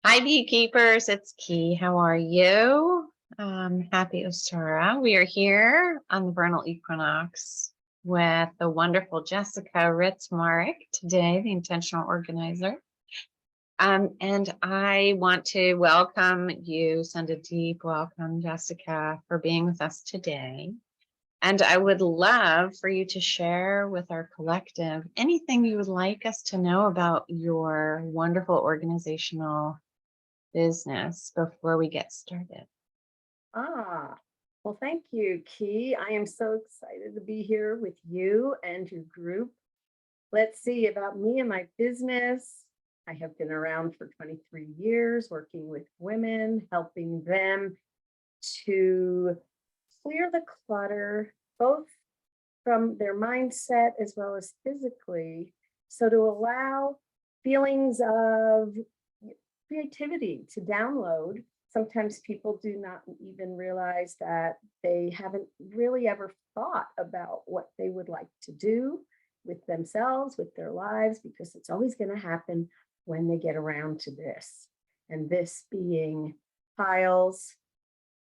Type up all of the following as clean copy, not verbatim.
Hi, beekeepers. It's Key. How are you? Happy Ostara. We are here on the vernal equinox with the wonderful Jessica Hritz Morrick today, the intentional organizer. And I want to welcome you, send a deep welcome, Jessica, for being with us today. And I would love for you to share with our collective anything you would like us to know about your wonderful organizational business before we get started. Well, thank you, Key. I am so excited to be here with you and your group. Let's see about me and my business. I have been around for 23 years working with women, helping them to clear the clutter, both from their mindset as well as physically. So to allow feelings of creativity to download. Sometimes people do not even realize that they haven't really ever thought about what they would like to do with themselves, with their lives, because it's always going to happen when they get around to this. And this being piles,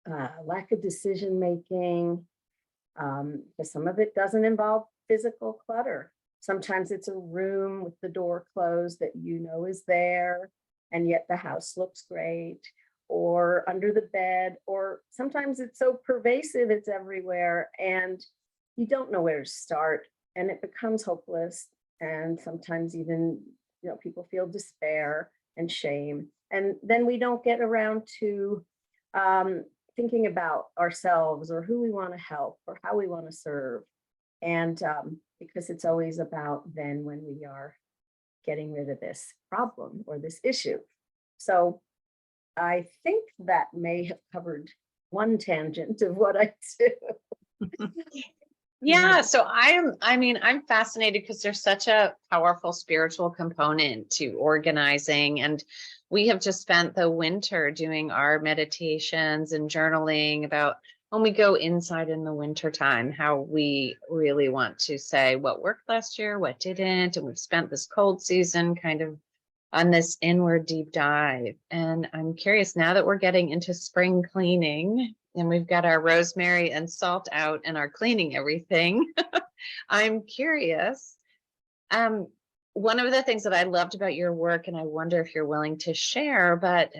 lack of decision making, because some of it doesn't involve physical clutter. Sometimes it's a room with the door closed that you know is there, and yet the house looks great, or under the bed, or sometimes it's so pervasive, it's everywhere, and you don't know where to start, and it becomes hopeless. And sometimes even, people feel despair and shame. And then we don't get around to thinking about ourselves or who we want to help or how we want to serve. And because it's always about then when we are getting rid of this problem or this issue. So I think that may have covered one tangent of what I do. Yeah, so I'm fascinated because there's such a powerful spiritual component to organizing. And we have just spent the winter doing our meditations and journaling about when we go inside in the winter time, how we really want to say what worked last year, what didn't. And we've spent this cold season kind of on this inward deep dive. And I'm curious now that we're getting into spring cleaning and we've got our rosemary and salt out and are cleaning everything. I'm curious. One of the things that I loved about your work, and I wonder if you're willing to share, but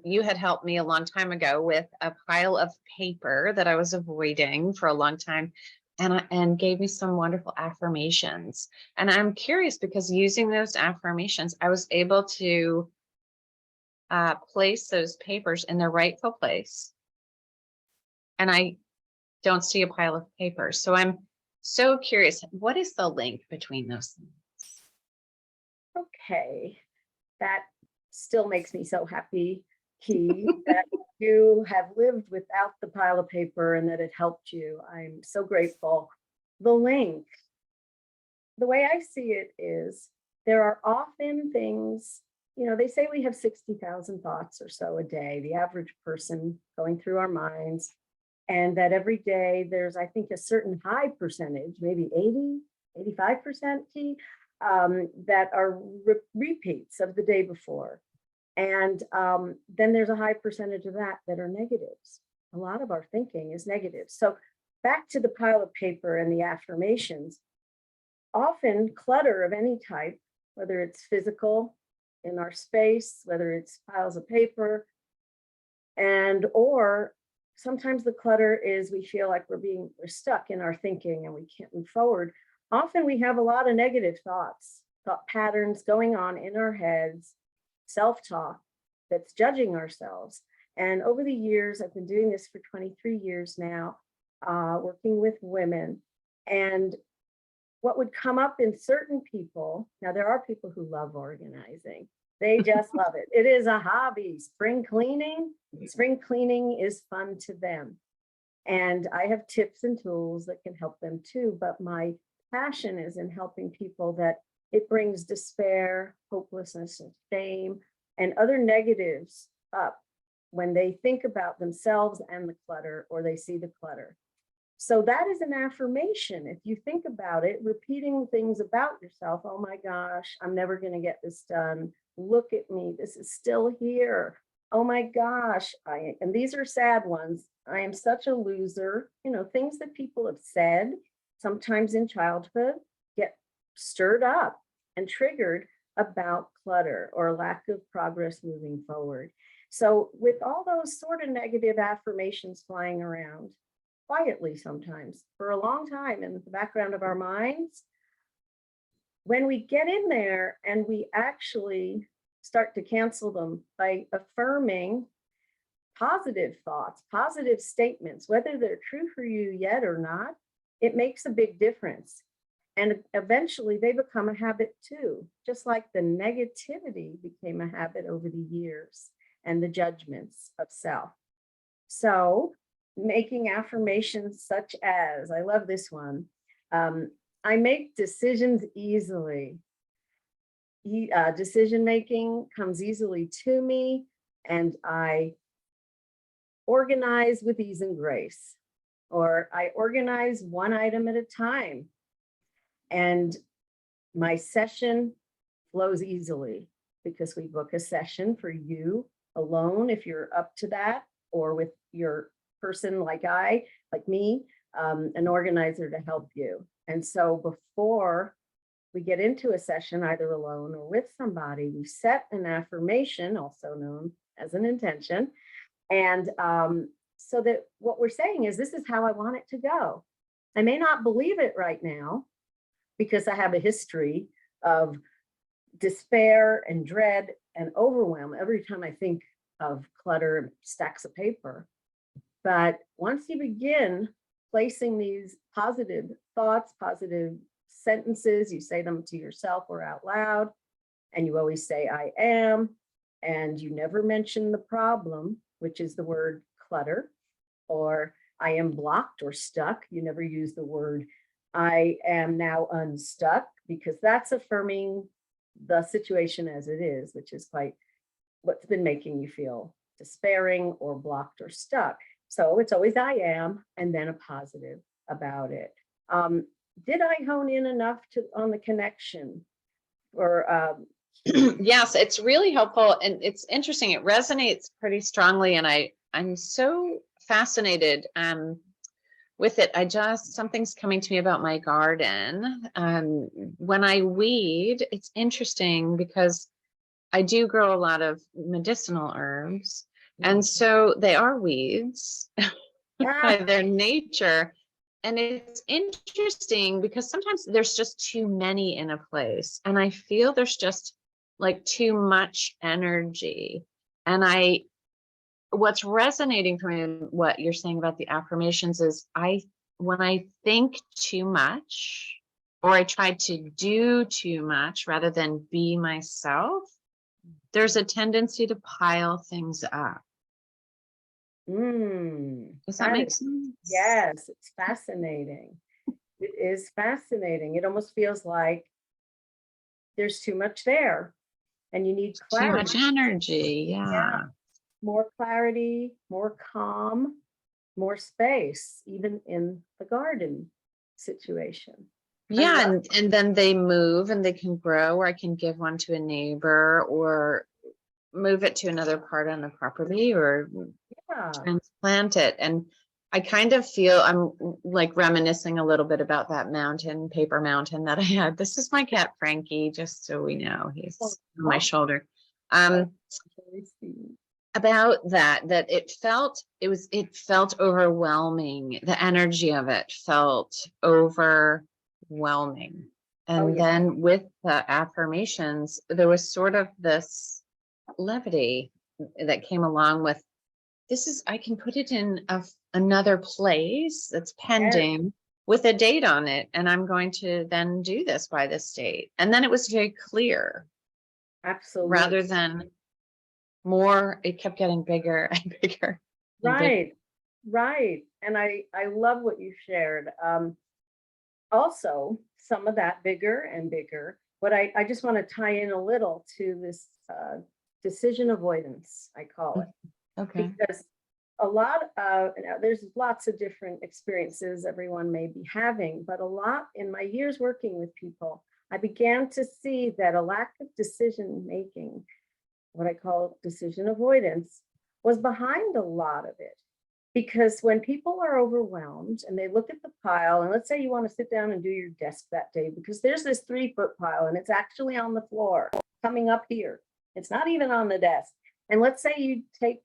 you had helped me a long time ago with a pile of paper that I was avoiding for a long time, and gave me some wonderful affirmations. And I'm curious because using those affirmations, I was able to place those papers in their rightful place. And I don't see a pile of papers. So I'm so curious, what is the link between those things? Okay, that still makes me so happy, Key, that you have lived without the pile of paper and that it helped you. I'm so grateful. The link, the way I see it is there are often things, they say we have 60,000 thoughts or so a day, the average person going through our minds. And that every day there's, I think, a certain high percentage, maybe 80, 85% Key, that are repeats of the day before. And then there's a high percentage of that are negatives. A lot of our thinking is negative. So back to the pile of paper and the affirmations, often clutter of any type, whether it's physical in our space, whether it's piles of paper, or sometimes the clutter is we feel like we're stuck in our thinking and we can't move forward. Often we have a lot of negative thoughts, thought patterns going on in our heads, self-talk that's judging ourselves. And over the years, I've been doing this for 23 years now, working with women. And what would come up in certain people, now there are people who love organizing. They just love it. It is a hobby. Spring cleaning is fun to them. And I have tips and tools that can help them too. But my passion is in helping people that it brings despair, hopelessness, and shame, and other negatives up when they think about themselves and the clutter, or they see the clutter. So that is an affirmation. If you think about it, repeating things about yourself. Oh my gosh, I'm never going to get this done. Look at me. This is still here. Oh my gosh. And these are sad ones. I am such a loser. Things that people have said, sometimes in childhood, get stirred up and triggered about clutter or lack of progress moving forward. So with all those sort of negative affirmations flying around, quietly sometimes for a long time in the background of our minds, when we get in there and we actually start to cancel them by affirming positive thoughts, positive statements, whether they're true for you yet or not, it makes a big difference. And eventually they become a habit too, just like the negativity became a habit over the years and the judgments of self. So making affirmations such as, I love this one, I make decisions easily. Decision making comes easily to me, and I organize with ease and grace, or I organize one item at a time, and my session flows easily because we book a session for you alone if you're up to that, or with your person like me, an organizer to help you. And so before we get into a session, either alone or with somebody, we set an affirmation, also known as an intention. And so that what we're saying is, this is how I want it to go. I may not believe it right now because I have a history of despair and dread and overwhelm every time I think of clutter and stacks of paper. But once you begin placing these positive thoughts, positive sentences, you say them to yourself or out loud, and you always say, I am, and you never mention the problem, which is the word clutter, or I am blocked or stuck. You never use the word, I am now unstuck, because that's affirming the situation as it is, which is quite what's been making you feel despairing or blocked or stuck. So it's always I am, and then a positive about it. Did I hone in enough on the connection? Or yes, it's really helpful, and it's interesting. It resonates pretty strongly, and I'm so fascinated with it. Something's coming to me about my garden. When I weed, it's interesting because I do grow a lot of medicinal herbs, and so they are weeds by their nature. And it's interesting because sometimes there's just too many in a place, and I feel there's just like too much energy. And what's resonating for me, what you're saying about the affirmations, is when I think too much, or I try to do too much rather than be myself, there's a tendency to pile things up. Does that make sense? Yes, it's fascinating. It is fascinating. It almost feels like there's too much there and you need clarity. Too much energy. Yeah. More clarity, more calm, more space, even in the garden situation. Yeah. And then they move and they can grow, or I can give one to a neighbor or move it to another part on the property, or transplant it. And I kind of feel I'm like reminiscing a little bit about that paper mountain that I had. This is my cat, Frankie, just so we know, he's on my shoulder. About that it felt overwhelming. The energy of it felt overwhelming. And then with the affirmations, there was sort of this levity that came along with, I can put it in another place that's pending with a date on it, and I'm going to then do this by this date. And then it was very clear. Absolutely. Rather than more, it kept getting bigger and bigger. Right. And I love what you shared. Also, some of that bigger and bigger, but I just want to tie in a little to this decision avoidance, I call it. Okay. Because a lot of, there's lots of different experiences everyone may be having, but a lot in my years working with people, I began to see that a lack of decision making, what I call decision avoidance, was behind a lot of it. Because when people are overwhelmed and they look at the pile, and let's say you want to sit down and do your desk that day, because there's this 3-foot pile and it's actually on the floor coming up here. It's not even on the desk. And let's say you take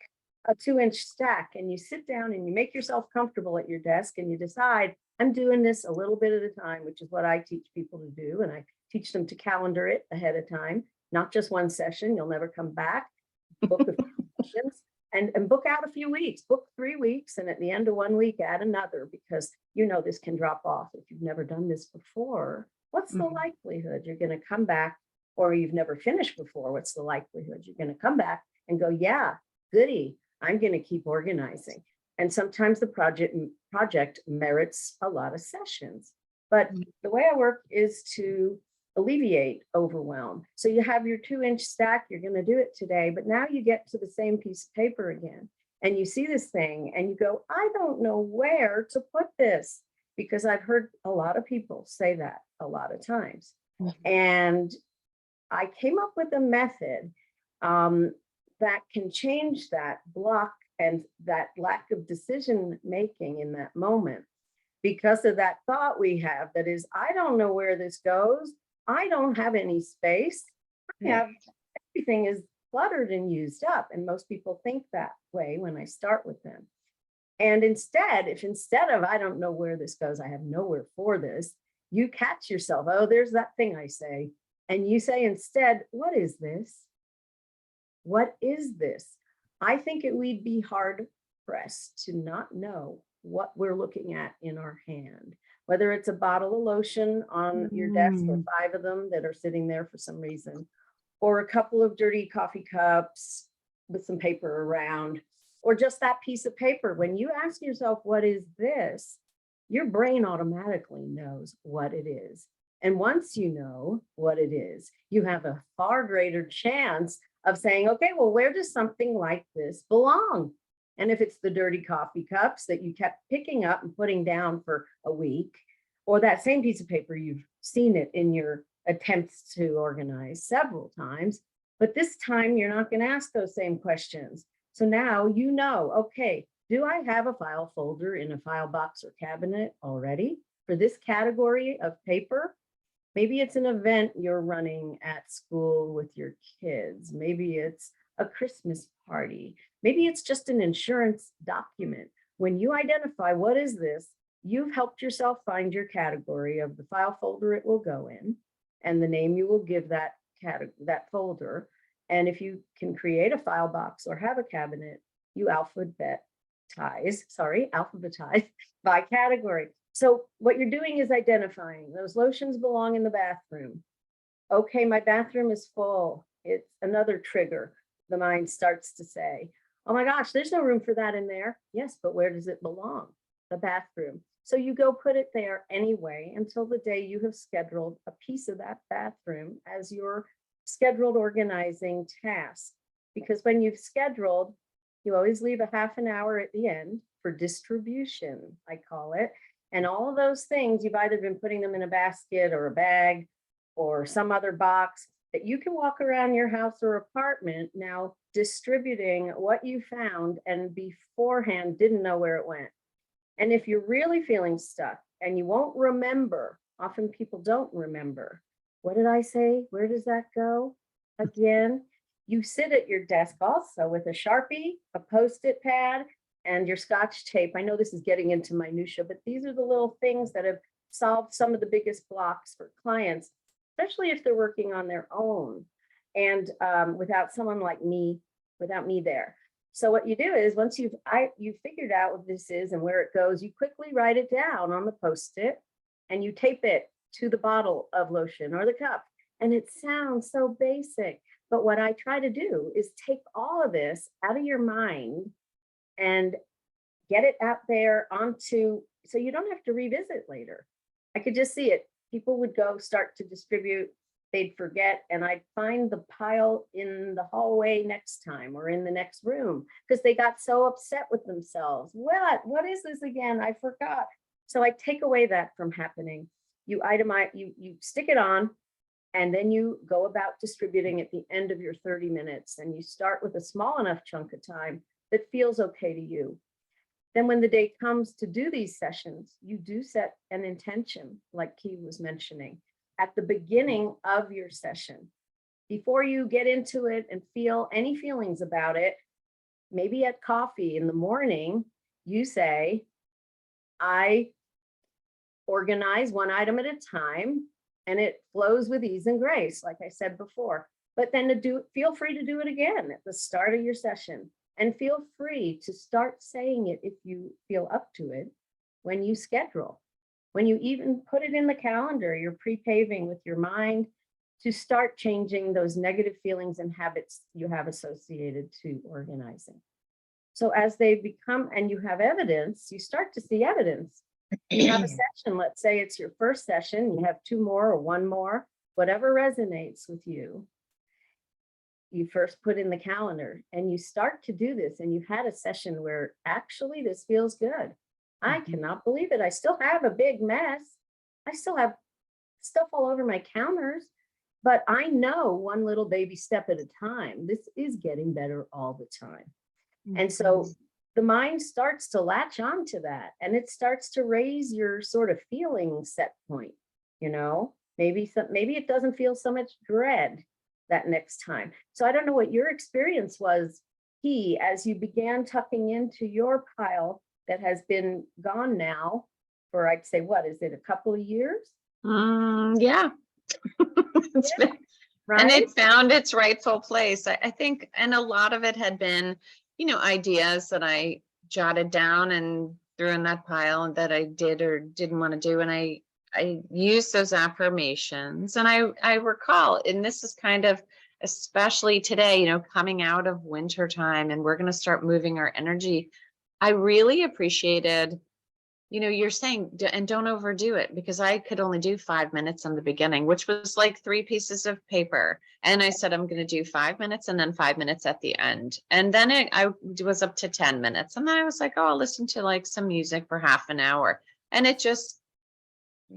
a 2-inch stack and you sit down and you make yourself comfortable at your desk and you decide, I'm doing this a little bit at a time, which is what I teach people to do. And I teach them to calendar it ahead of time, not just one session. You'll never come back. Book a few sessions and book out a few weeks, book 3 weeks. And at the end of 1 week, add another, because you know this can drop off. If you've never done this before, what's the likelihood you're going to come back? Or you've never finished before, what's the likelihood you're going to come back and go, yeah, goody, I'm going to keep organizing. And sometimes the project merits a lot of sessions. But the way I work is to alleviate overwhelm. So you have your 2-inch stack, you're going to do it today, but now you get to the same piece of paper again, and you see this thing and you go, I don't know where to put this, because I've heard a lot of people say that a lot of times. And I came up with a method that can change that block and that lack of decision making in that moment, because of that thought we have that is, I don't know where this goes. I don't have any space. Everything is cluttered and used up. And most people think that way when I start with them. And instead of, I don't know where this goes, I have nowhere for this, you catch yourself, oh, there's that thing I say. And you say instead, what is this? What is this? I think we'd be hard pressed to not know what we're looking at in our hand, whether it's a bottle of lotion on your desk, or 5 of them that are sitting there for some reason, or a couple of dirty coffee cups with some paper around, or just that piece of paper. When you ask yourself, what is this? Your brain automatically knows what it is. And once you know what it is, you have a far greater chance of saying, okay, well, where does something like this belong? And if it's the dirty coffee cups that you kept picking up and putting down for a week, or that same piece of paper, you've seen it in your attempts to organize several times, but this time you're not going to ask those same questions. So now you know, okay, do I have a file folder in a file box or cabinet already for this category of paper? Maybe it's an event you're running at school with your kids. Maybe it's a Christmas party. Maybe it's just an insurance document. When you identify what is this, you've helped yourself find your category of the file folder it will go in and the name you will give that folder. And if you can create a file box or have a cabinet, you alphabetize by category. So what you're doing is identifying those lotions belong in the bathroom. Okay, my bathroom is full. It's another trigger. The mind starts to say, oh my gosh, there's no room for that in there. Yes, but where does it belong? The bathroom. So you go put it there anyway until the day you have scheduled a piece of that bathroom as your scheduled organizing task. Because when you've scheduled, you always leave a half an hour at the end for distribution, I call it. And all of those things, you've either been putting them in a basket or a bag or some other box that you can walk around your house or apartment now distributing what you found and beforehand didn't know where it went. And if you're really feeling stuck and you won't remember, often people don't remember. What did I say? Where does that go? Again, you sit at your desk also with a Sharpie, a Post-it pad, and your Scotch tape. I know this is getting into minutia, but these are the little things that have solved some of the biggest blocks for clients, especially if they're working on their own and without someone like me, without me there. So what you do is once you've figured out what this is and where it goes, you quickly write it down on the Post-it and you tape it to the bottle of lotion or the cup. And it sounds so basic, but what I try to do is take all of this out of your mind and get it out there onto, so you don't have to revisit later. I could just see it. People would go start to distribute they'd forget, and I'd find the pile in the hallway next time or in the next room because they got so upset with themselves. What is this again? I forgot. So I take away that from happening. You itemize, you stick it on, and then you go about distributing at the end of your 30 minutes, and you start with a small enough chunk of time that feels okay to you. Then when the day comes to do these sessions, you do set an intention, like Key was mentioning, at the beginning of your session. Before you get into it and feel any feelings about it, maybe at coffee in the morning, you say, I organize one item at a time, and it flows with ease and grace, like I said before. But then feel free to do it again at the start of your session, and feel free to start saying it if you feel up to it when you schedule. When you even put it in the calendar, you're pre-paving with your mind to start changing those negative feelings and habits you have associated to organizing. So as they become, and you have evidence, you start to see evidence. You have a session, let's say it's your first session, you have 2 more or 1 more, whatever resonates with you. You first put in the calendar and you start to do this, and you've had a session where actually this feels good. I cannot believe it. I still have a big mess. I still have stuff all over my counters, but I know one little baby step at a time. This is getting better all the time. And so the mind starts to latch on to that, and it starts to raise your sort of feeling set point. Maybe it doesn't feel so much dread that next time. So I don't know what your experience was, as you began tucking into your pile that has been gone now for, I'd say, what is it, a couple of years? Yeah. Right? And it found its rightful place. I think, and a lot of it had been, ideas that I jotted down and threw in that pile and that I did or didn't want to do. And I used those affirmations. And I recall, and this is kind of, especially today, coming out of winter time, and we're going to start moving our energy. I really appreciated, you're saying, and don't overdo it, because I could only do 5 minutes in the beginning, which was like 3 pieces of paper. And I said, I'm going to do 5 minutes and then 5 minutes at the end. And then I was up to 10 minutes. And then I was like, oh, I'll listen to like some music for half an hour. And it just,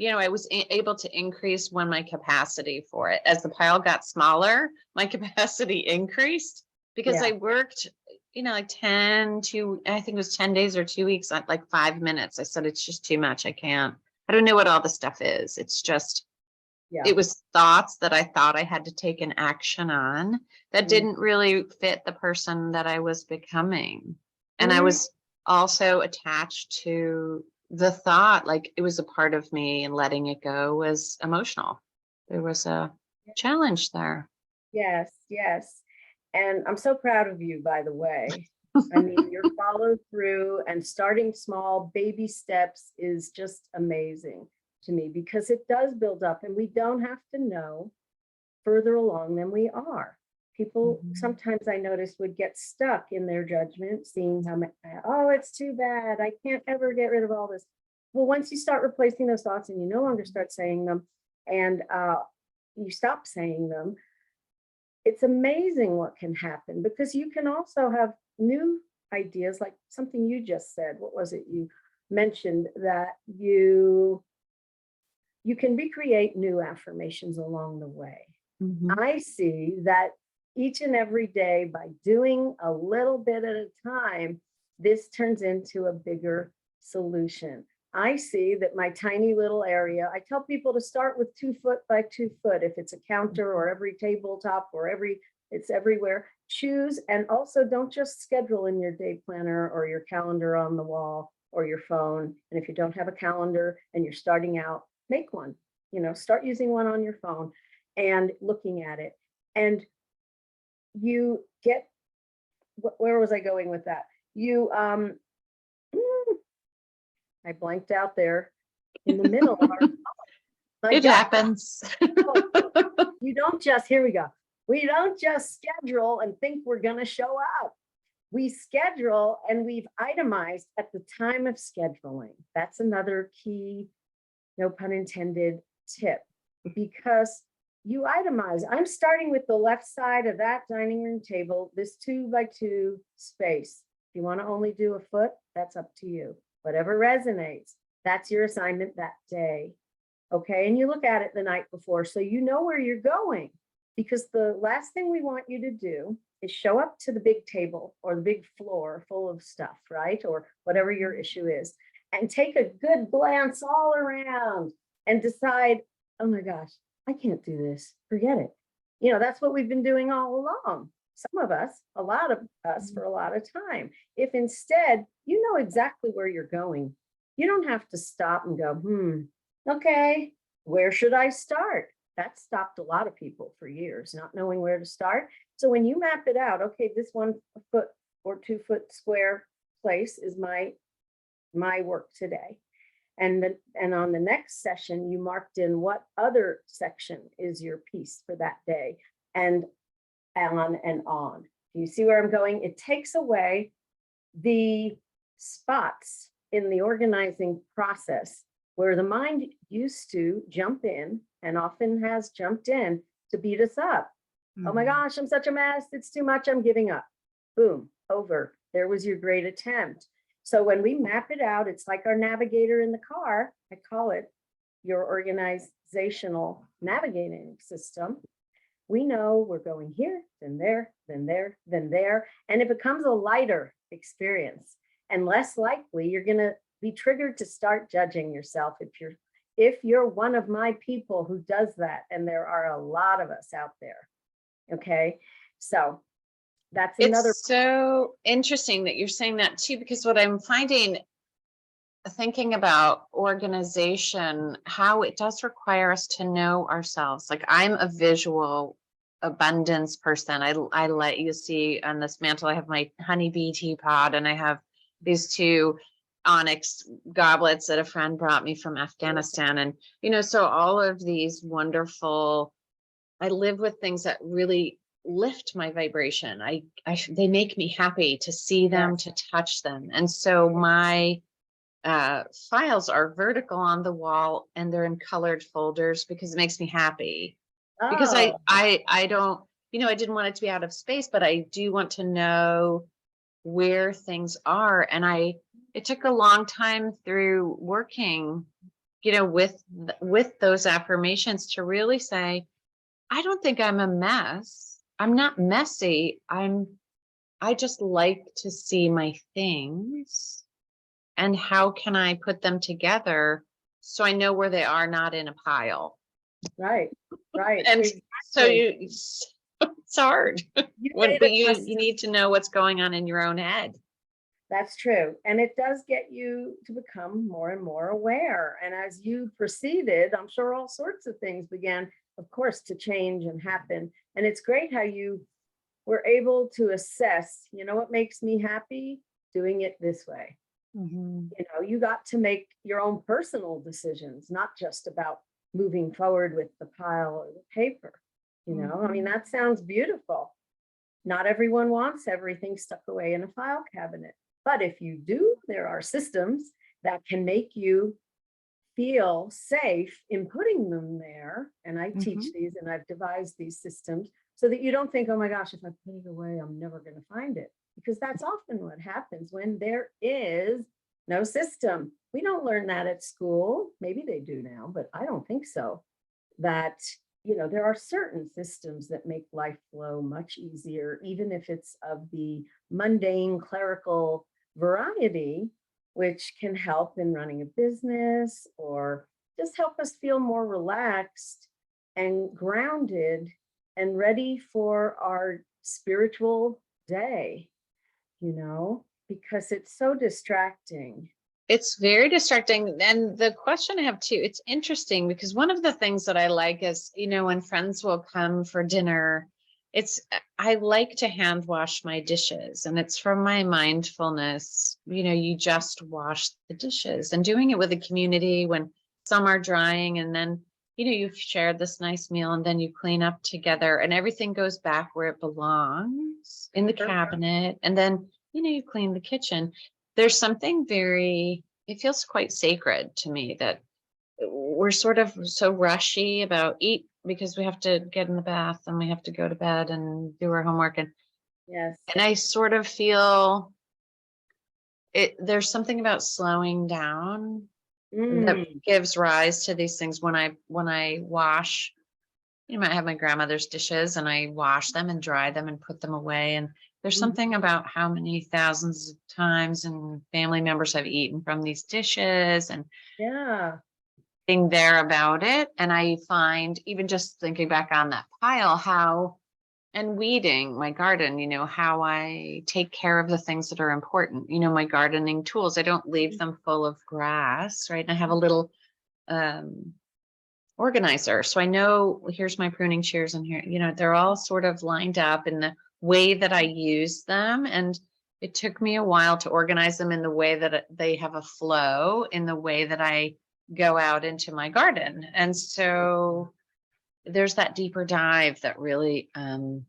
I was able to increase when my capacity for it. As the pile got smaller, my capacity increased, because I worked, like 10 to, I think it was 10 days or 2 weeks, like 5 minutes. I said, it's just too much. I can't, I don't know what all the stuff is. It's just, it was thoughts that I thought I had to take an action on that didn't really fit the person that I was becoming. And I was also attached to the thought, like it was a part of me, and letting it go was emotional. There was a challenge there. Yes. And I'm so proud of you, by the way. I mean, your follow through and starting small baby steps is just amazing to me, because it does build up, and we don't have to know further along than we are. People sometimes, I noticed, would get stuck in their judgment, seeing how much, oh, it's too bad, I can't ever get rid of all this. Well, once you start replacing those thoughts and you no longer start saying them, and you stop saying them, it's amazing what can happen, because you can also have new ideas, like something you just said. What was it? You mentioned that you can recreate new affirmations along the way. I see that each and every day, by doing a little bit at a time, this turns into a bigger solution. I see that my tiny little area, I tell people to start with 2 foot by 2 foot. If it's a counter or every tabletop or it's everywhere, choose. And also, don't just schedule in your day planner or your calendar on the wall or your phone. And if you don't have a calendar and you're starting out, make one, start using one on your phone and looking at it. And you get, where was I going with that? I blanked out there in the middle of our It happens. You don't just, here we go. We don't just schedule and think we're going to show up. We schedule, and we've itemized at the time of scheduling. That's another key, no pun intended, tip, because you itemize. I'm starting with the left side of that dining room table, this 2x2 space. If you want to only do a foot, that's up to you. Whatever resonates, that's your assignment that day. Okay, and you look at it the night before so you know where you're going, because the last thing we want you to do is show up to the big table or the big floor full of stuff, right? Or whatever your issue is, and take a good glance all around and decide, oh my gosh, I can't do this. Forget it. You know, that's what we've been doing all along. Some of us, a lot of us for a lot of time. If instead you know exactly where you're going, you don't have to stop and go, okay, where should I start? That stopped a lot of people for years, not knowing where to start. So when you map it out, okay, this 1 foot or 2 foot square place is my work today. And on the next session, you marked in what other section is your piece for that day, and on and on. Do you see where I'm going? It takes away the spots in the organizing process where the mind used to jump in, and often has jumped in, to beat us up. Oh my gosh, I'm such a mess. It's too much. I'm giving up. Boom, over. There was your great attempt. So when we map it out, it's like our navigator in the car. I call it your organizational navigating system. We know we're going here, then there, then there, then there. And it becomes a lighter experience, and less likely you're going to be triggered to start judging yourself if you're one of my people who does that. And there are a lot of us out there. Okay, so that's another. It's so interesting that you're saying that too, because what I'm finding, thinking about organization, how it does require us to know ourselves. Like, I'm a visual abundance person. I let you see on this mantle, I have my honeybee teapot, and I have these 2 onyx goblets that a friend brought me from Afghanistan. And, you know, so all of these wonderful, I live with things that really lift my vibration. They make me happy to see them, to touch them. And so my files are vertical on the wall, and they're in colored folders because it makes me happy. Because I don't, you know, I didn't want it to be out of space, but I do want to know where things are. And it took a long time through working, you know, with those affirmations to really say, I don't think I'm a mess. I'm not messy. I just like to see my things, and how can I put them together so I know where they are, not in a pile. Right. And Exactly. so it's hard. But you need to know what's going on in your own head. That's true. And it does get you to become more and more aware. And as you proceeded, I'm sure all sorts of things began, of course, to change and happen. And it's great how you were able to assess, you know, what makes me happy? Doing it this way. You know, you got to make your own personal decisions, not just about moving forward with the pile or the paper. You know, I mean, that sounds beautiful. Not everyone wants everything stuck away in a file cabinet. But if you do, there are systems that can make you feel safe in putting them there. And I teach these, and I've devised these systems so that you don't think, oh my gosh, if I put it away, I'm never going to find it. Because that's often what happens when there is no system. We don't learn that at school. Maybe they do now, but I don't think so. That, you know, there are certain systems that make life flow much easier, even if it's of the mundane clerical variety, which can help in running a business or just help us feel more relaxed and grounded and ready for our spiritual day, you know, because it's so distracting. It's very distracting. And the question I have too, it's interesting because one of the things that I like is, you know, when friends will come for dinner, I like to hand wash my dishes, and it's from my mindfulness. You know, you just wash the dishes, and doing it with a community when some are drying, and then, you know, you've shared this nice meal, and then you clean up together and everything goes back where it belongs in the cabinet. And then, you know, you clean the kitchen. There's something it feels quite sacred to me that we're sort of so rushy about eat, because we have to get in the bath and we have to go to bed and do our homework. Yes. And I sort of feel there's something about slowing down that Mm, gives rise to these things. When I wash, you might have my grandmother's dishes and I wash them and dry them and put them away. And there's mhm. something about how many thousands of times and family members have eaten from these dishes and Yeah. being there about it. And I find, even just thinking back on that pile, how, and weeding my garden, how I take care of the things that are important, my gardening tools. I don't leave them full of grass, right? And I have a little um organizer. So I know, here's my pruning shears and here, they're all sort of lined up in the way that I use them. And it took me a while to organize them in the way that they have a flow, in the way that I go out into my garden. And so there's that deeper dive that really, that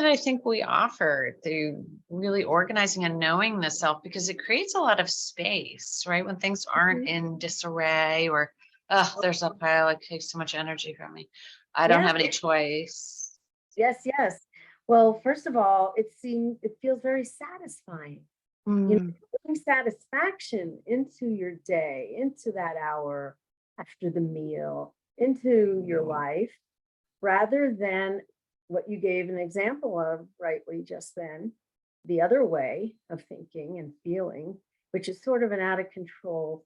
I think we offer through really organizing and knowing the self, because it creates a lot of space, right? When things aren't Mhm. in disarray, or, oh, there's a pile, it takes so much energy from me. I don't Yeah. have any choice. Yes, yes. Well, first of all, it feels very satisfying. Mm, Bring satisfaction into your day, into that hour after the meal, into your life, rather than what you gave an example of rightly just then, the other way of thinking and feeling, which is sort of an out of control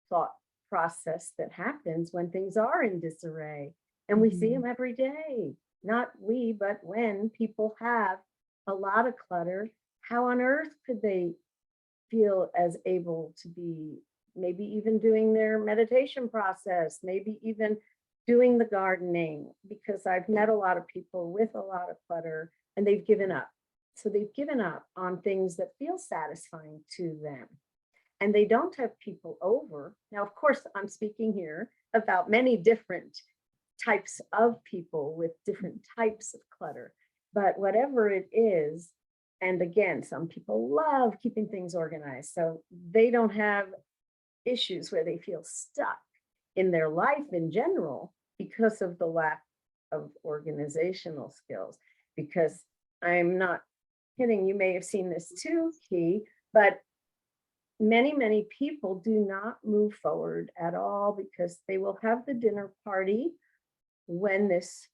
thought process that happens when things are in disarray. And we see mhm, them every day. Not we, but when people have a lot of clutter, how on earth could they feel as able to be maybe even doing their meditation process, maybe even doing the gardening? Because I've met a lot of people with a lot of clutter and they've given up. So they've given up on things that feel satisfying to them. And they don't have people over. Now, of course, I'm speaking here about many different types of people with different types of clutter. But whatever it is, and again, some people love keeping things organized. So they don't have issues where they feel stuck in their life in general because of the lack of organizational skills. Because I'm not kidding, you may have seen this too, Key, but many people do not move forward at all because they will have the dinner party when this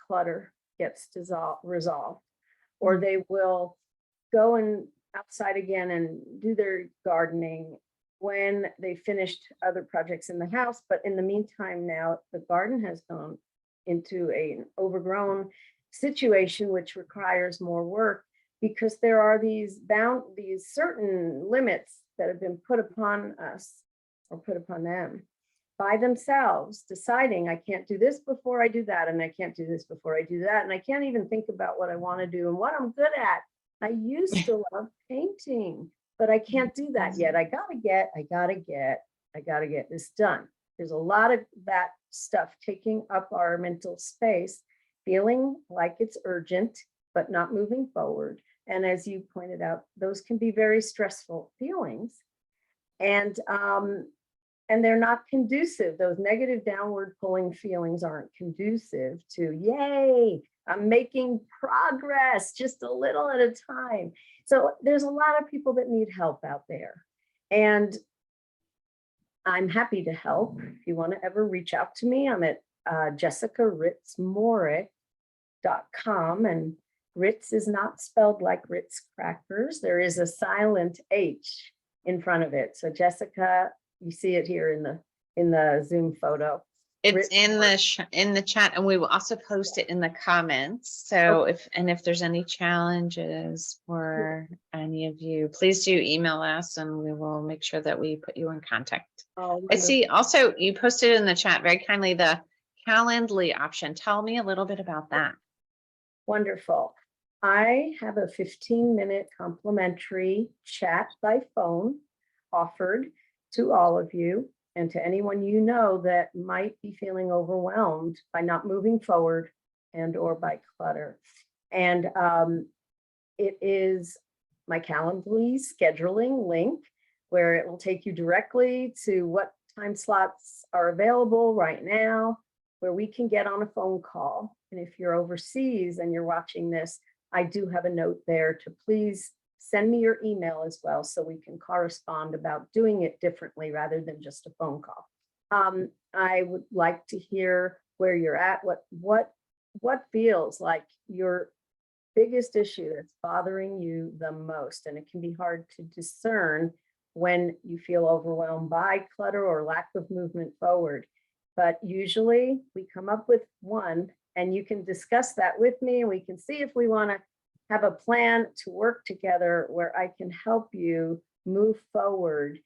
clutter gets resolved, or mm, they will go and outside again and do their gardening when they finished other projects in the house. But in the meantime, now the garden has gone into an overgrown situation, which requires more work because there are these certain limits that have been put upon us or put upon them by themselves, deciding I can't do this before I do that, and I can't do this before I do that, and I can't even think about what I want to do and what I'm good at. I used to love painting, but I can't do that yet. I gotta get this done. There's a lot of that stuff taking up our mental space, feeling like it's urgent, but not moving forward. And as you pointed out, those can be very stressful feelings. And they're not conducive. Those negative downward pulling feelings aren't conducive to, yay, I'm making progress just a little at a time. So there's a lot of people that need help out there. And I'm happy to help. If you want to ever reach out to me, I'm at jessicaritzmorrick.com. And Ritz is not spelled like Ritz crackers. There is a silent H in front of it. So Jessica, you see it here in the Zoom photo. It's Ritz. in the chat, and we will also post it in the comments. So if there's any challenges for any of you, please do email us and we will make sure that we put you in contact. Oh, I see also you posted in the chat very kindly the Calendly option. Tell me a little bit about that. wonderful. I have a 15-minute complimentary chat by phone offered to all of you and to anyone you know that might be feeling overwhelmed by not moving forward and or by clutter. And it is my Calendly scheduling link where it will take you directly to what time slots are available right now where we can get on a phone call. And if you're overseas and you're watching this, I do have a note there to please send me your email as well so we can correspond about doing it differently rather than just a phone call. I would like to hear where you're at, what feels like your biggest issue that's bothering you the most. And it can be hard to discern when you feel overwhelmed by clutter or lack of movement forward. But usually we come up with one, and you can discuss that with me, and we can see if we want to have a plan to work together where I can help you move forward.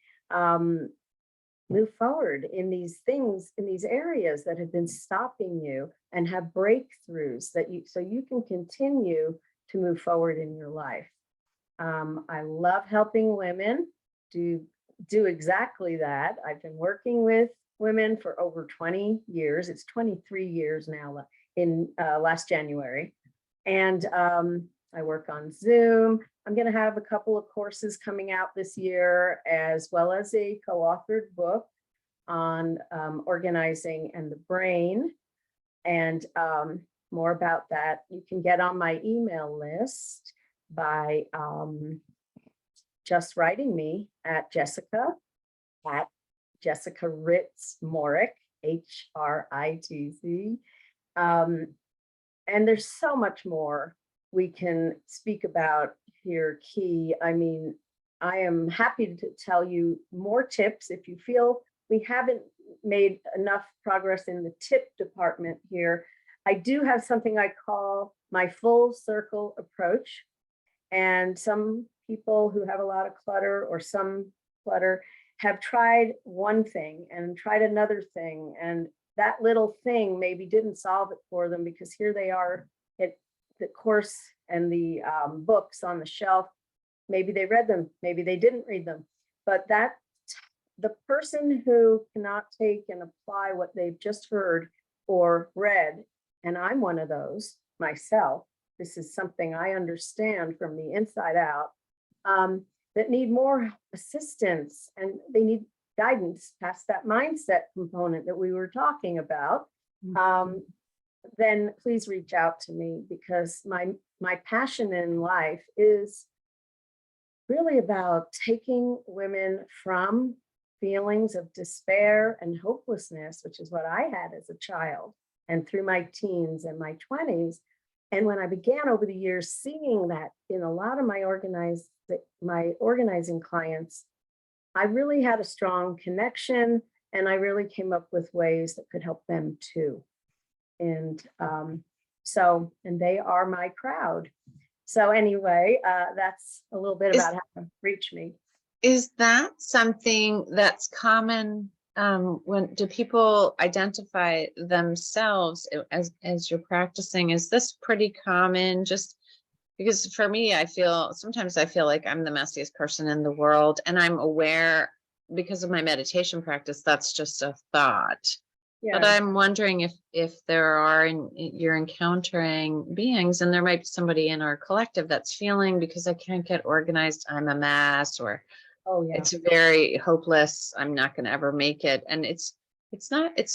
Move forward in these things, in these areas that have been stopping you, and have breakthroughs that so you can continue to move forward in your life. I love helping women do exactly that. I've been working with women for over 20 years. It's 23 years now in last January. And I work on Zoom. I'm going to have a couple of courses coming out this year, as well as a co-authored book on organizing and the brain. And more about that, you can get on my email list by just writing me at Jessica Hritz Morrick, Hritz. And there's so much more we can speak about here, Key. I mean, I am happy to tell you more tips if you feel we haven't made enough progress in the tip department here. I do have something I call my full circle approach. And some people who have a lot of clutter or some clutter have tried one thing and tried another thing. And that little thing maybe didn't solve it for them, because here they are at the course and the books on the shelf. Maybe they read them, maybe they didn't read them, but that the person who cannot take and apply what they've just heard or read, and I'm one of those myself, this is something I understand from the inside out, that need more assistance, and they need guidance past that mindset component that we were talking about, then please reach out to me, because my passion in life is really about taking women from feelings of despair and hopelessness, which is what I had as a child and through my teens and my 20s. And when I began over the years seeing that in a lot of my organizing clients, I really had a strong connection, and I really came up with ways that could help them too. And and they are my crowd. So anyway, that's a little bit about how to reach me. Is that something that's common? When do people identify themselves as you're practicing? Is this pretty common? Just because for me, sometimes I feel like I'm the messiest person in the world, and I'm aware because of my meditation practice, that's just a thought. Yeah. But I'm wondering if you're encountering beings, and there might be somebody in our collective that's feeling, because I can't get organized, I'm a mess, or it's very hopeless, I'm not going to ever make it. And it's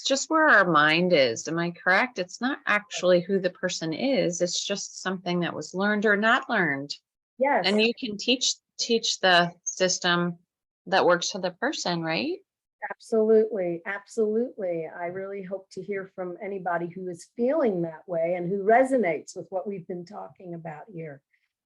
just where our mind is. Am I correct? It's not actually who the person is. It's just something that was learned or not learned. Yes. And you can teach the system that works for the person, right? Absolutely. Absolutely. I really hope to hear from anybody who is feeling that way and who resonates with what we've been talking about here,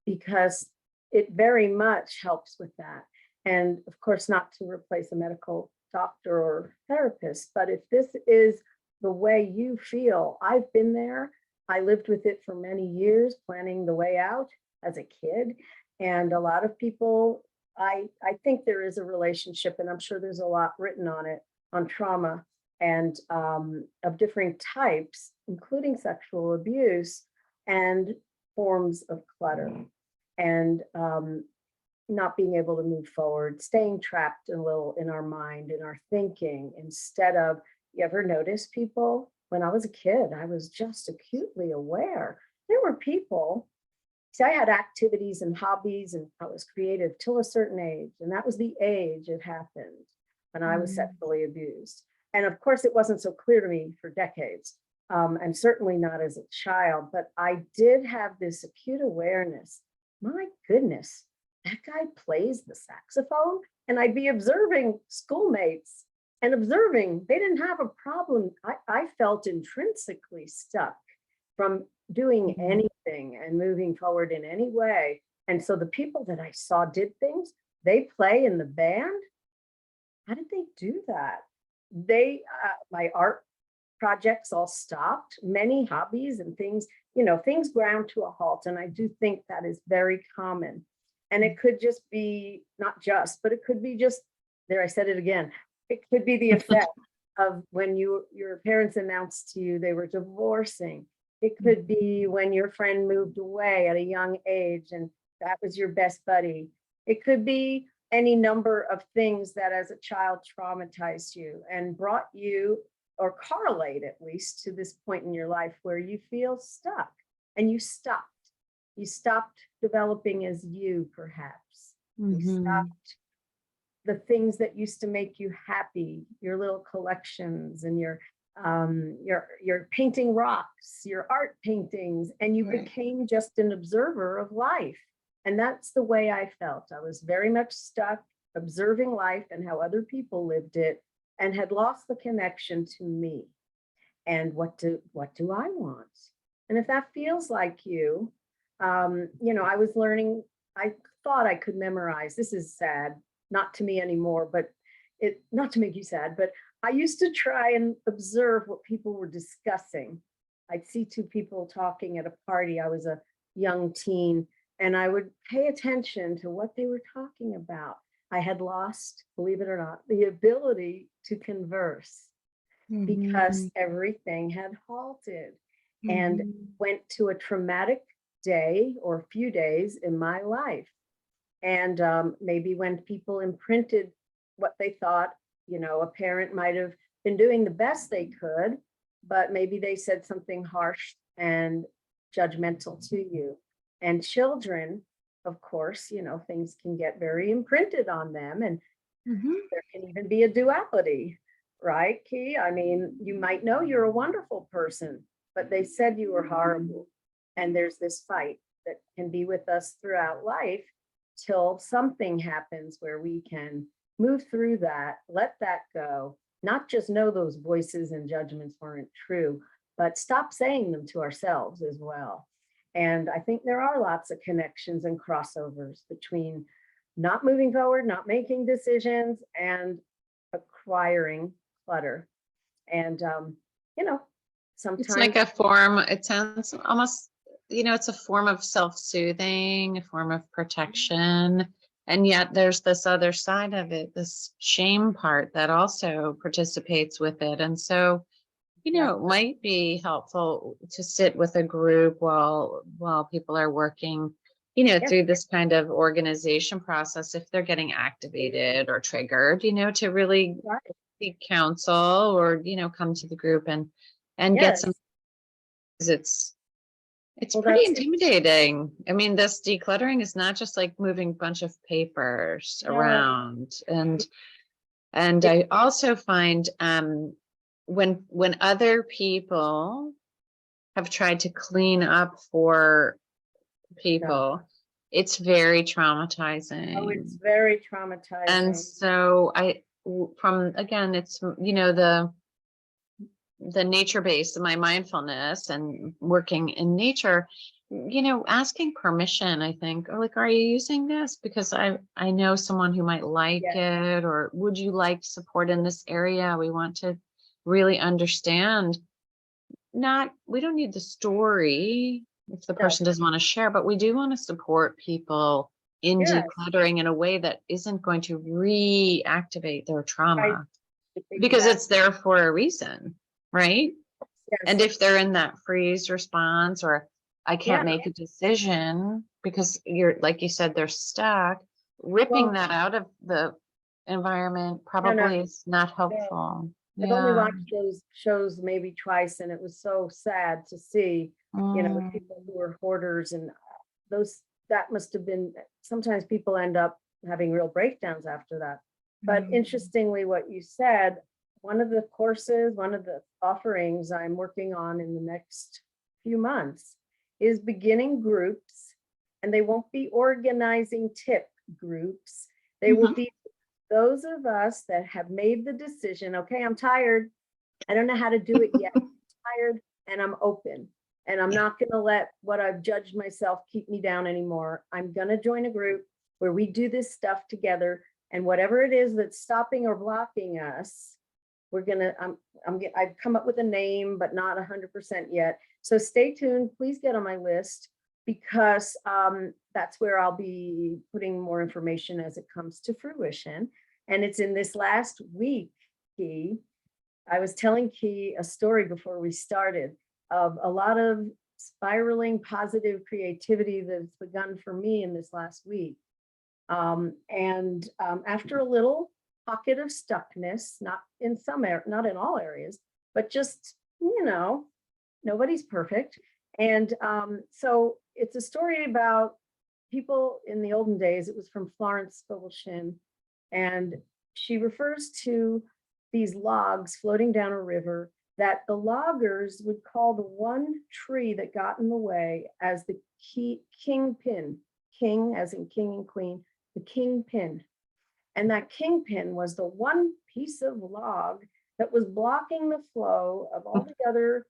because it very much helps with that. And of course, not to replace a medical doctor or therapist, but if this is the way you feel, I've been there. I lived with it for many years, planning the way out as a kid. And a lot of people, I think there is a relationship, and I'm sure there's a lot written on it, on trauma and of different types, including sexual abuse and forms of clutter, and not being able to move forward, staying trapped a little in our mind, in our thinking, instead of, you ever notice people? When I was a kid, I was just acutely aware. There were people, see, I had activities and hobbies, and I was creative till a certain age, and that was the age it happened. when I was sexually abused. And of course, it wasn't so clear to me for decades, and certainly not as a child, but I did have this acute awareness. My goodness, that guy plays the saxophone. And I'd be observing schoolmates and observing they didn't have a problem. I felt intrinsically stuck from doing anything and moving forward in any way. And so the people that I saw did things, they play in the band. How did they do that? My art projects all stopped, many hobbies and things, things ground to a halt. And I do think that is very common. And it could just be, not just, but it could be just, there, I said it again. It could be the effect of when your parents announced to you they were divorcing. It could be when your friend moved away at a young age and that was your best buddy. It could be any number of things that as a child traumatized you and brought you, or correlate at least, to this point in your life where you feel stuck and you stopped. You stopped developing as you, perhaps. You stopped the things that used to make you happy, your little collections and your painting rocks, your art paintings, and you became just an observer of life. And that's the way I felt. I was very much stuck observing life and how other people lived it, and had lost the connection to me. And what do I want? And if that feels like you, I was learning, I thought I could memorize. This is sad, not to me anymore, but not to make you sad, but I used to try and observe what people were discussing. I'd see two people talking at a party. I was a young teen, and I would pay attention to what they were talking about. I had lost, believe it or not, the ability to converse because everything had halted, and went to a traumatic day or a few days in my life. And maybe when people imprinted what they thought, a parent might have been doing the best they could, but maybe they said something harsh and judgmental to you. And children, of course, things can get very imprinted on them, and there can even be a duality, right, Key? I mean, you might know you're a wonderful person, but they said you were horrible. And there's this fight that can be with us throughout life till something happens where we can move through that, let that go, not just know those voices and judgments weren't true, but stop saying them to ourselves as well. And I think there are lots of connections and crossovers between not moving forward, not making decisions, and acquiring clutter. And, sometimes it's like a form, it sounds almost, it's a form of self-soothing, a form of protection. And yet there's this other side of it, this shame part that also participates with it. And so, it might be helpful to sit with a group while people are working, through this kind of organization process, if they're getting activated or triggered, to really seek counsel or, come to the group and get some, it's pretty intimidating. I mean, this decluttering is not just like moving a bunch of papers around. And I also find, when other people have tried to clean up for people, it's very traumatizing. Oh, it's very traumatizing. And so it's, the nature-based, my mindfulness and working in nature, asking permission, I think, are you using this? Because I know someone who might like it, or would you like support in this area? We want to really understand. We don't need the story if the person doesn't want to share, but we do want to support people in decluttering in a way that isn't going to reactivate their trauma, because it's there for a reason, right? And if they're in that freeze response, or I can't make a decision because like you said, they're stuck, ripping that out of the environment probably is not helpful. I've only watched those shows maybe twice, and it was so sad to see, people who were hoarders, and that must have been, sometimes people end up having real breakdowns after that. But interestingly, what you said, one of the courses, one of the offerings I'm working on in the next few months is beginning groups, and they won't be organizing tip groups. They will be those of us that have made the decision, okay, I'm tired. I don't know how to do it yet. I'm tired and I'm open. And I'm not going to let what I've judged myself keep me down anymore. I'm going to join a group where we do this stuff together. And whatever it is that's stopping or blocking us, we're going to, I've come up with a name, but not 100% yet. So stay tuned. Please get on my list, because that's where I'll be putting more information as it comes to fruition. And it's in this last week, Key. I was telling Key a story before we started of a lot of spiraling positive creativity that's begun for me in this last week. After a little pocket of stuckness, not in all areas, but just, nobody's perfect. And so it's a story about people in the olden days. It was from Florence Scovel Shinn, and she refers to these logs floating down a river that the loggers would call the one tree that got in the way as the kingpin, king as in king and queen, the kingpin. And that kingpin was the one piece of log that was blocking the flow of all the other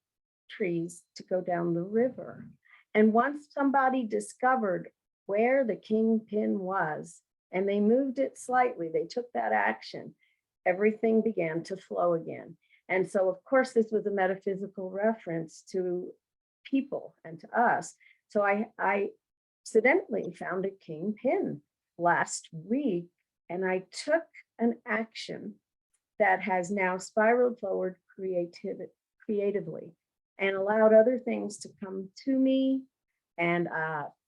trees to go down the river. And once somebody discovered where the kingpin was, and they moved it slightly, they took that action, everything began to flow again. And so, of course, this was a metaphysical reference to people and to us. So I accidentally found a kingpin last week, and I took an action that has now spiraled forward creatively and allowed other things to come to me, and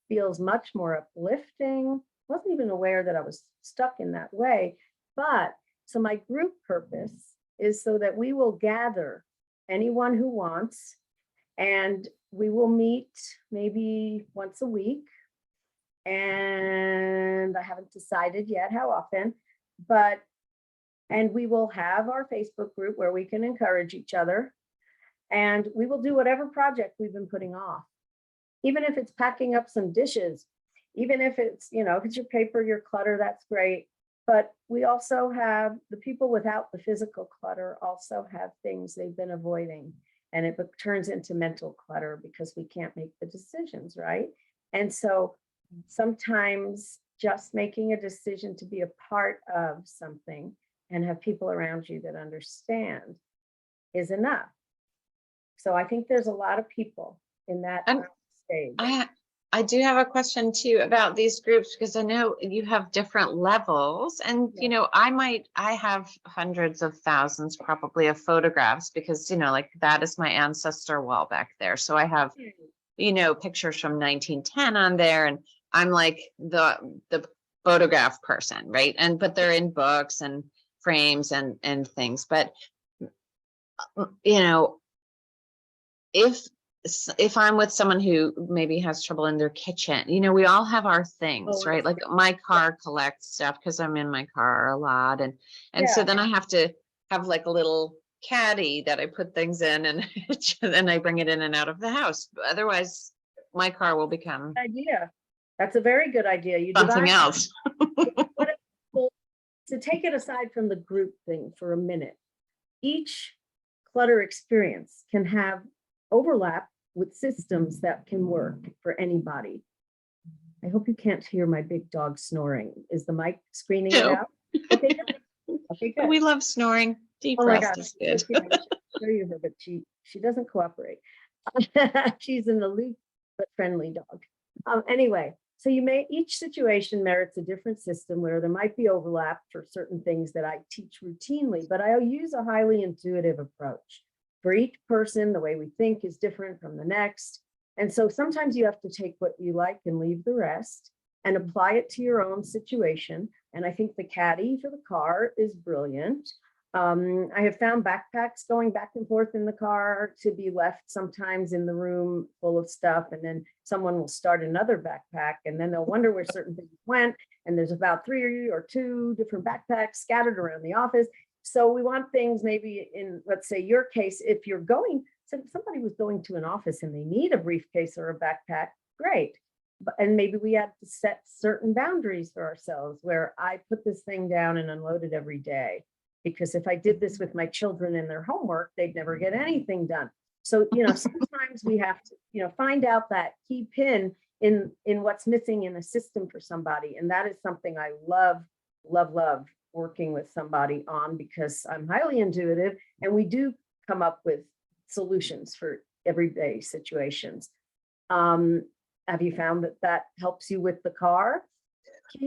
feels much more uplifting. Wasn't even aware that I was stuck in that way. But so my group purpose is so that we will gather anyone who wants, and we will meet maybe once a week. And I haven't decided yet how often, and we will have our Facebook group where we can encourage each other, and we will do whatever project we've been putting off, even if it's packing up some dishes, even if it's, if it's your paper, your clutter, that's great. But we also have the people without the physical clutter also have things they've been avoiding, and it turns into mental clutter because we can't make the decisions, right? And so sometimes just making a decision to be a part of something and have people around you that understand is enough. So I think there's a lot of people in that stage. I do have a question too about these groups, because I know you have different levels, and I have hundreds of thousands probably of photographs, because like that is my ancestor wall back there. So I have pictures from 1910 on there, and I'm like the photograph person, right? But they're in books and frames and things. But if I'm with someone who maybe has trouble in their kitchen, we all have our things, right? Like my car collects stuff because I'm in my car a lot. And so then I have to have like a little caddy that I put things in, and then I bring it in and out of the house. Otherwise, my car will become That's a very good idea. You something else. To take it aside from the group thing for a minute, each clutter experience can have overlap with systems that can work for anybody. I hope you can't hear my big dog snoring. Is the mic screening it out? Okay, good. Okay, good. We love snoring. Deep rest is good. I show you her, but she doesn't cooperate. She's an aloof but friendly dog. Anyway, so each situation merits a different system where there might be overlap for certain things that I teach routinely, but I'll use a highly intuitive approach. For each person, the way we think is different from the next. And so sometimes you have to take what you like and leave the rest and apply it to your own situation. And I think the caddy for the car is brilliant. I have found backpacks going back and forth in the car to be left sometimes in the room full of stuff. And then someone will start another backpack, and then they'll wonder where certain things went. and there's about 3 or 2 different backpacks scattered around the office. So we want things maybe in, let's say your case, if you're going, so if somebody was going to an office and they need a briefcase or a backpack, great. And maybe we have to set certain boundaries for ourselves where I put this thing down and unload it every day. Because if I did this with my children and their homework, they'd never get anything done. So, sometimes we have to, find out that key pin in what's missing in a system for somebody. And that is something I love, love, love working with somebody on, because I'm highly intuitive and we do come up with solutions for everyday situations. Have you found that helps you with the car?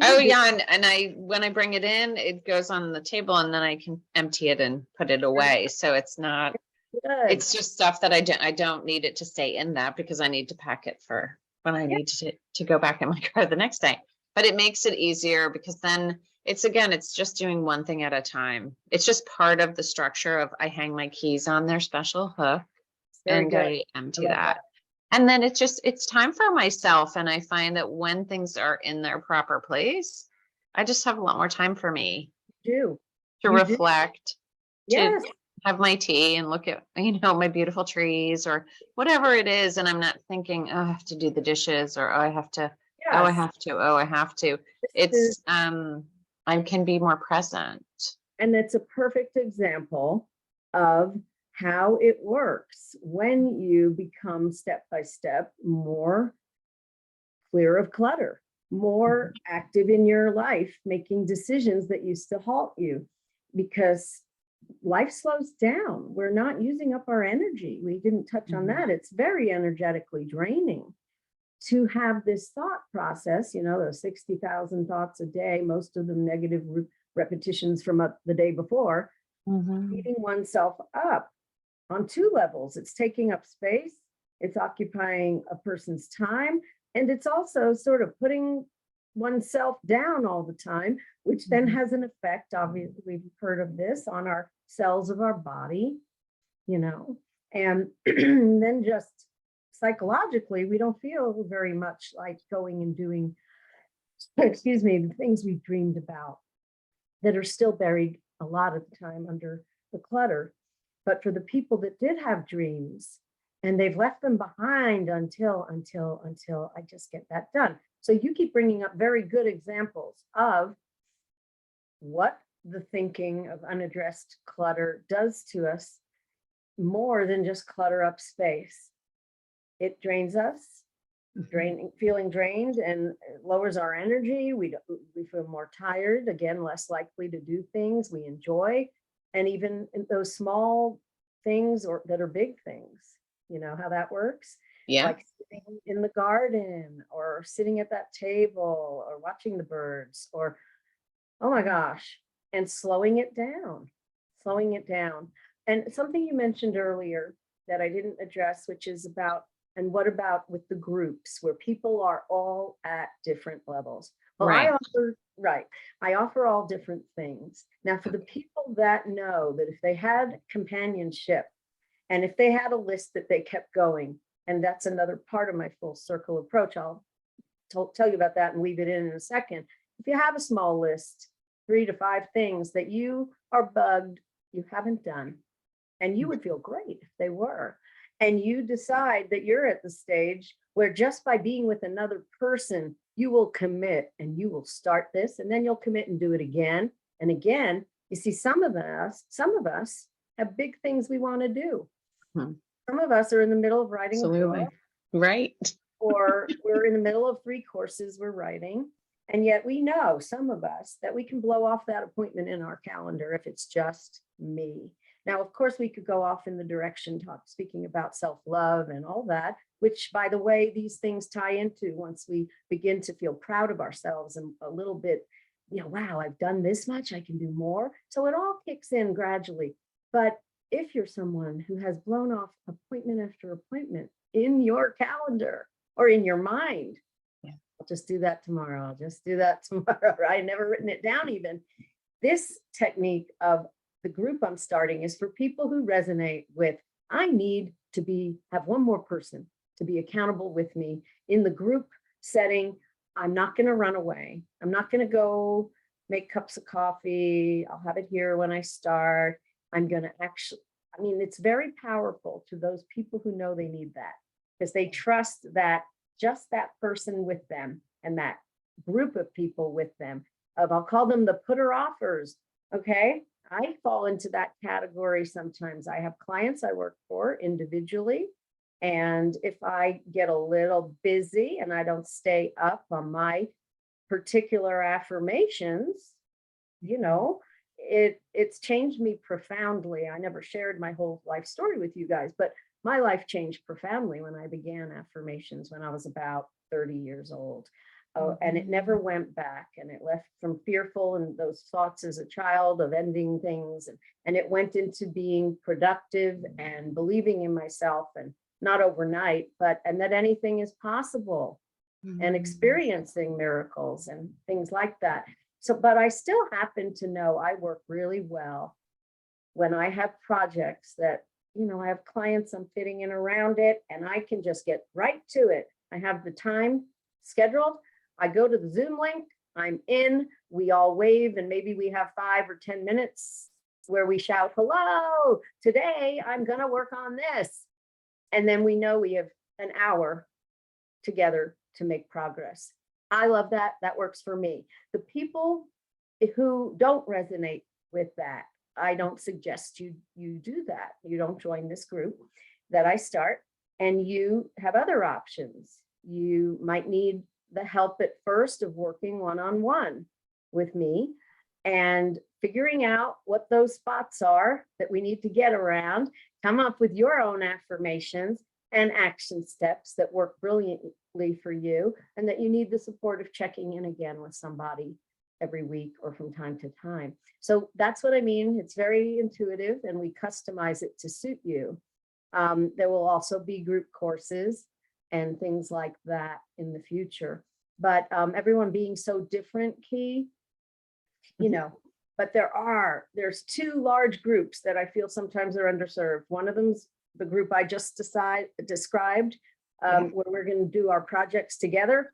Oh yeah, and when I bring it in, it goes on the table and then I can empty it and put it away. So it's not, it's just stuff that I don't need it to stay in that, because I need to pack it for when I need to go back in my car the next day. But it makes it easier, because then it's just doing one thing at a time. It's just part of the structure of, I hang my keys on their special hook and I empty that. And then it's time for myself. And I find that when things are in their proper place, I just have a lot more time for me to reflect, to have my tea and look at, my beautiful trees or whatever it is. And I'm not thinking, oh, I have to do the dishes, or, oh, I have to, oh, I have to, oh, I have to. It's, I can be more present. And it's a perfect example of how it works when you become step by step more clear of clutter, more active in your life, making decisions that used to halt you, because life slows down. We're not using up our energy. We didn't touch on that. It's very energetically draining to have this thought process, those 60,000 thoughts a day, most of them negative repetitions from the day before, beating oneself up on 2 levels. It's taking up space, it's occupying a person's time, and it's also sort of putting oneself down all the time, which then has an effect, obviously, we've heard of this, on our cells of our body, and then just psychologically, we don't feel very much like going and doing, the things we dreamed about that are still buried a lot of the time under the clutter. But for the people that did have dreams and they've left them behind until I just get that done. So you keep bringing up very good examples of what the thinking of unaddressed clutter does to us, more than just clutter up space. It drains us, feeling drained, and lowers our energy. We feel more tired, again, less likely to do things we enjoy. And even those small things that are big things, how that works? Yeah. Like sitting in the garden, or sitting at that table, or watching the birds, or, oh my gosh, and slowing it down. And something you mentioned earlier that I didn't address, which is about, and what about with the groups where people are all at different levels? Well, I offer all different things. Now, for the people that know that if they had companionship, and if they had a list that they kept going, and that's another part of my full circle approach, I'll tell you about that and weave it in a second. If you have a small list, 3 to 5 things that you are bugged, you haven't done, and you would feel great if they were, and you decide that you're at the stage where just by being with another person, you will commit and you will start this, and then you'll commit and do it again and again. You see, some of us have big things we want to do. Some of us are in the middle of writing a book, right? Or we're in the middle of 3 courses we're writing. And yet we know, some of us, that we can blow off that appointment in our calendar if it's just me. Now, of course, we could go off in the direction speaking about self-love and all that, which, by the way, these things tie into once we begin to feel proud of ourselves and a little bit, wow, I've done this much, I can do more. So it all kicks in gradually. But if you're someone who has blown off appointment after appointment in your calendar or in your mind, I'll just do that tomorrow. I'll just do that tomorrow. I've never written it down even. This technique of the group I'm starting is for people who resonate with, I need to have one more person to be accountable with me in the group setting, I'm not going to run away. I'm not going to go make cups of coffee. I'll have it here when I start. I'm going to actually, I mean, it's very powerful to those people who know they need that, because they trust that just that person with them and that group of people with them, I'll call them the putter offers. Okay. I fall into that category sometimes. I have clients I work for individually. And if I get a little busy and I don't stay up on my particular affirmations, you know, it's changed me profoundly. I never shared my whole life story with you guys, but my life changed profoundly when I began affirmations when I was about 30 years old. Oh, and it never went back, and it left from fearful and those thoughts as a child of ending things. And it went into being productive and believing in myself, and not overnight, and that anything is possible and experiencing miracles and things like that. So, but I still happen to know I work really well when I have projects that, you know, I have clients I'm fitting in around it, and I can just get right to it. I have the time scheduled. I go to the Zoom link, I'm in, we all wave, and maybe we have 5 or 10 minutes where we shout, hello, today I'm going to work on this. And then we know we have an hour together to make progress. I love that. That works for me. The people who don't resonate with that, I don't suggest you do that. You don't join this group that I start, and you have other options. You might need the help at first of working one-on-one with me and figuring out what those spots are that we need to get around, come up with your own affirmations and action steps that work brilliantly for you, and that you need the support of checking in again with somebody every week or from time to time. So that's what I mean. It's very intuitive, and we customize it to suit you. There will also be group courses and things like that in the future. But everyone being so different, Key, you know, but there's 2 large groups that I feel sometimes are underserved. One of them's the group I just described, where we're going to do our projects together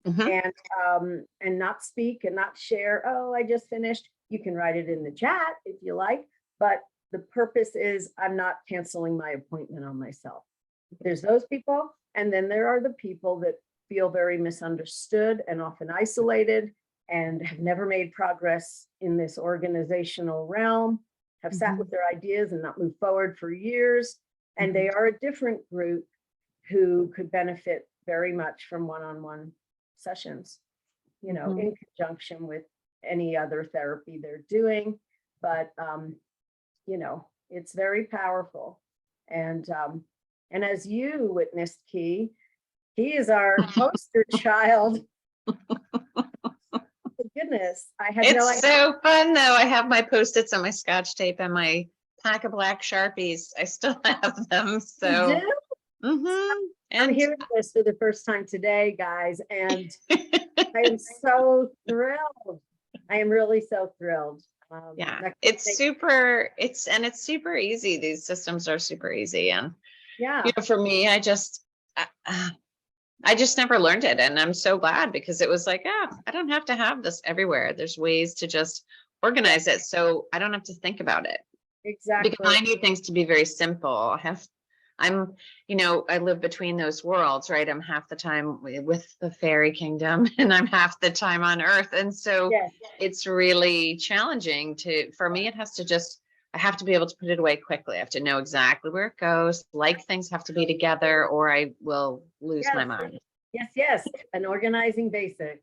and not speak and not share. Oh, I just finished. You can write it in the chat if you like, but the purpose is I'm not canceling my appointment on myself. There's those people. And then there are the people that feel very misunderstood and often isolated and have never made progress in this organizational realm, have sat with their ideas and not moved forward for years. And they are a different group who could benefit very much from one-on-one sessions, you know, in conjunction with any other therapy they're doing. But, you know, it's very powerful. And as you witnessed, Key, he is our poster child. Goodness, I had no idea. It's so fun though. I have my Post-its and my Scotch tape and my pack of black Sharpies. I still have them. So I'm and hearing this for the first time today, guys, and I am so thrilled. I am really so thrilled. yeah, it's super easy. These systems are super easy. And yeah, you know, for me, I just never learned it. And I'm so glad, because it was like, I don't have to have this everywhere. There's ways to just organize it so I don't have to think about it. exactly. Because I need things to be very simple. You know, I live between those worlds, right? I'm half the time with the fairy kingdom and I'm half the time on Earth. And so it's really challenging for me, I have to be able to put it away quickly. I have to know exactly where it goes. Like, things have to be together or I will lose my mind. Yes. An organizing basic,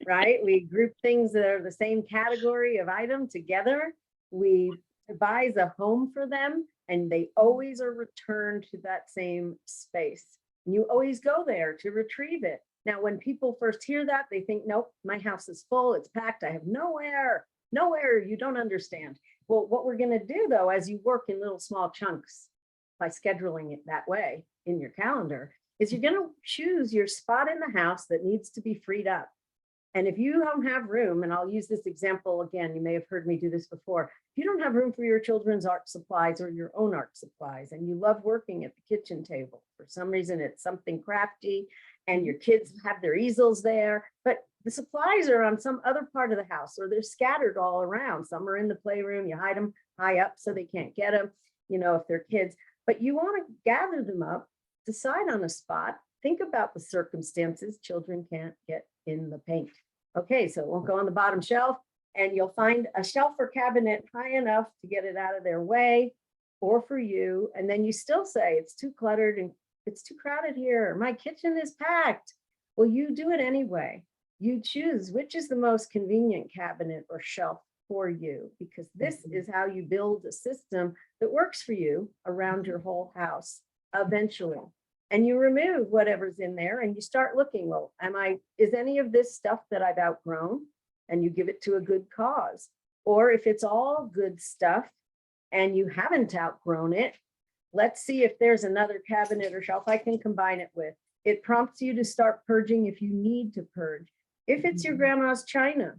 right? We group things that are the same category of item together. We devise a home for them, and they always are returned to that same space. And you always go there to retrieve it. Now, when people first hear that, they think, nope, my house is full, it's packed, I have nowhere. You don't understand. Well, what we're going to do, though, as you work in little small chunks by scheduling it that way in your calendar, is you're going to choose your spot in the house that needs to be freed up. And if you don't have room, and I'll use this example again, you may have heard me do this before. If you don't have room for your children's art supplies or your own art supplies, and you love working at the kitchen table, for some reason it's something crafty, and your kids have their easels there, but the supplies are on some other part of the house, or they're scattered all around. Some are in the playroom, you hide them high up so they can't get them, you know, if they're kids, but you want to gather them up, decide on a spot, think about the circumstances. Children can't get in the paint. Okay, so it won't go on the bottom shelf, and you'll find a shelf or cabinet high enough to get it out of their way, or for you. And then you still say it's too cluttered and it's too crowded here. My kitchen is packed. Well, you do it anyway. You choose which is the most convenient cabinet or shelf for you, because this is how you build a system that works for you around your whole house eventually. And you remove whatever's in there and you start looking, well, is any of this stuff that I've outgrown? And you give it to a good cause. Or if it's all good stuff and you haven't outgrown it, let's see if there's another cabinet or shelf I can combine it with. It prompts you to start purging if you need to purge. If it's your grandma's china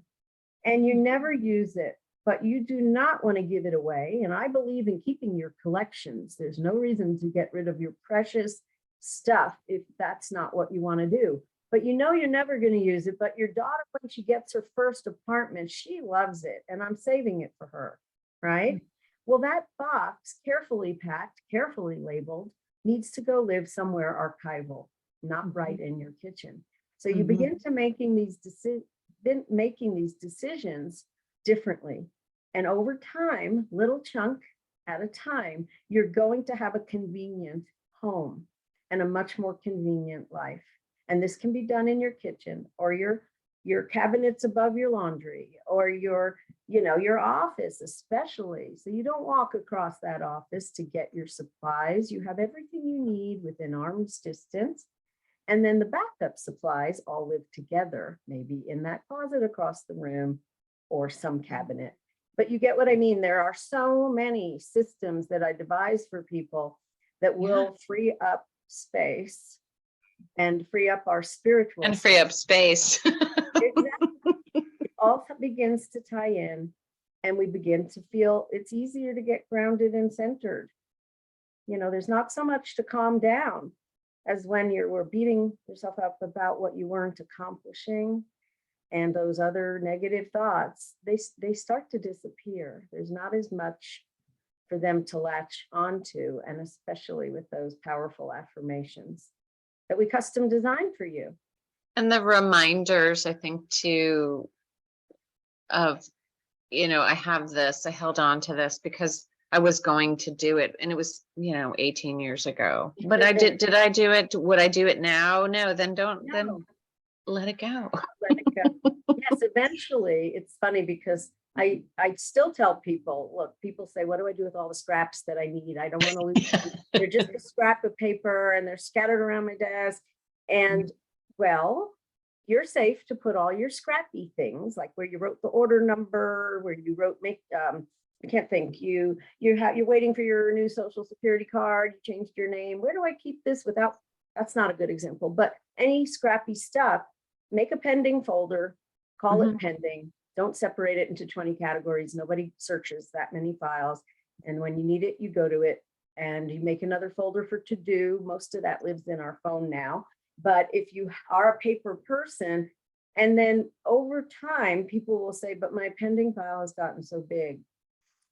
and you never use it, but you do not want to give it away, and I believe in keeping your collections. There's no reason to get rid of your precious stuff if that's not what you want to do. But you know you're never going to use it, but your daughter, when she gets her first apartment, she loves it, and I'm saving it for her, right? Well, that box, carefully packed, carefully labeled, needs to go live somewhere archival, not right in your kitchen. So you begin to making these decisions differently. And over time, little chunk at a time, you're going to have a convenient home and a much more convenient life. And this can be done in your kitchen, or your cabinets above your laundry, or your office especially. So you don't walk across that office to get your supplies. You have everything you need within arm's distance. And then the backup supplies all live together, maybe in that closet across the room or some cabinet. But you get what I mean? There are so many systems that I devise for people that will free up space and free up our spiritual and free up space. Exactly. It all begins to tie in, and we begin to feel it's easier to get grounded and centered. You know, there's not so much to calm down as when you were beating yourself up about what you weren't accomplishing, and those other negative thoughts, they start to disappear. There's not as much for them to latch onto, and especially with those powerful affirmations that we custom designed for you. And the reminders, I think, too, of, I have this, I held on to this because I was going to do it, and it was, 18 years ago, but did I do it? Would I do it now? No, then then let it go. Let it go. Yes, eventually. It's funny because I still tell people, look, people say, what do I do with all the scraps that I need? I don't want to lose them. They're just a scrap of paper and they're scattered around my desk. And well, you're safe to put all your scrappy things, like where you wrote the order number, where you wrote I can't think, you're waiting for your new social security card, you changed your name. Where do I keep this without, that's not a good example, but any scrappy stuff, make a pending folder, call it pending. Don't separate it into 20 categories. Nobody searches that many files. And when you need it, you go to it and you make another folder for to do. Most of that lives in our phone now. But if you are a paper person, and then over time, people will say, but my pending file has gotten so big.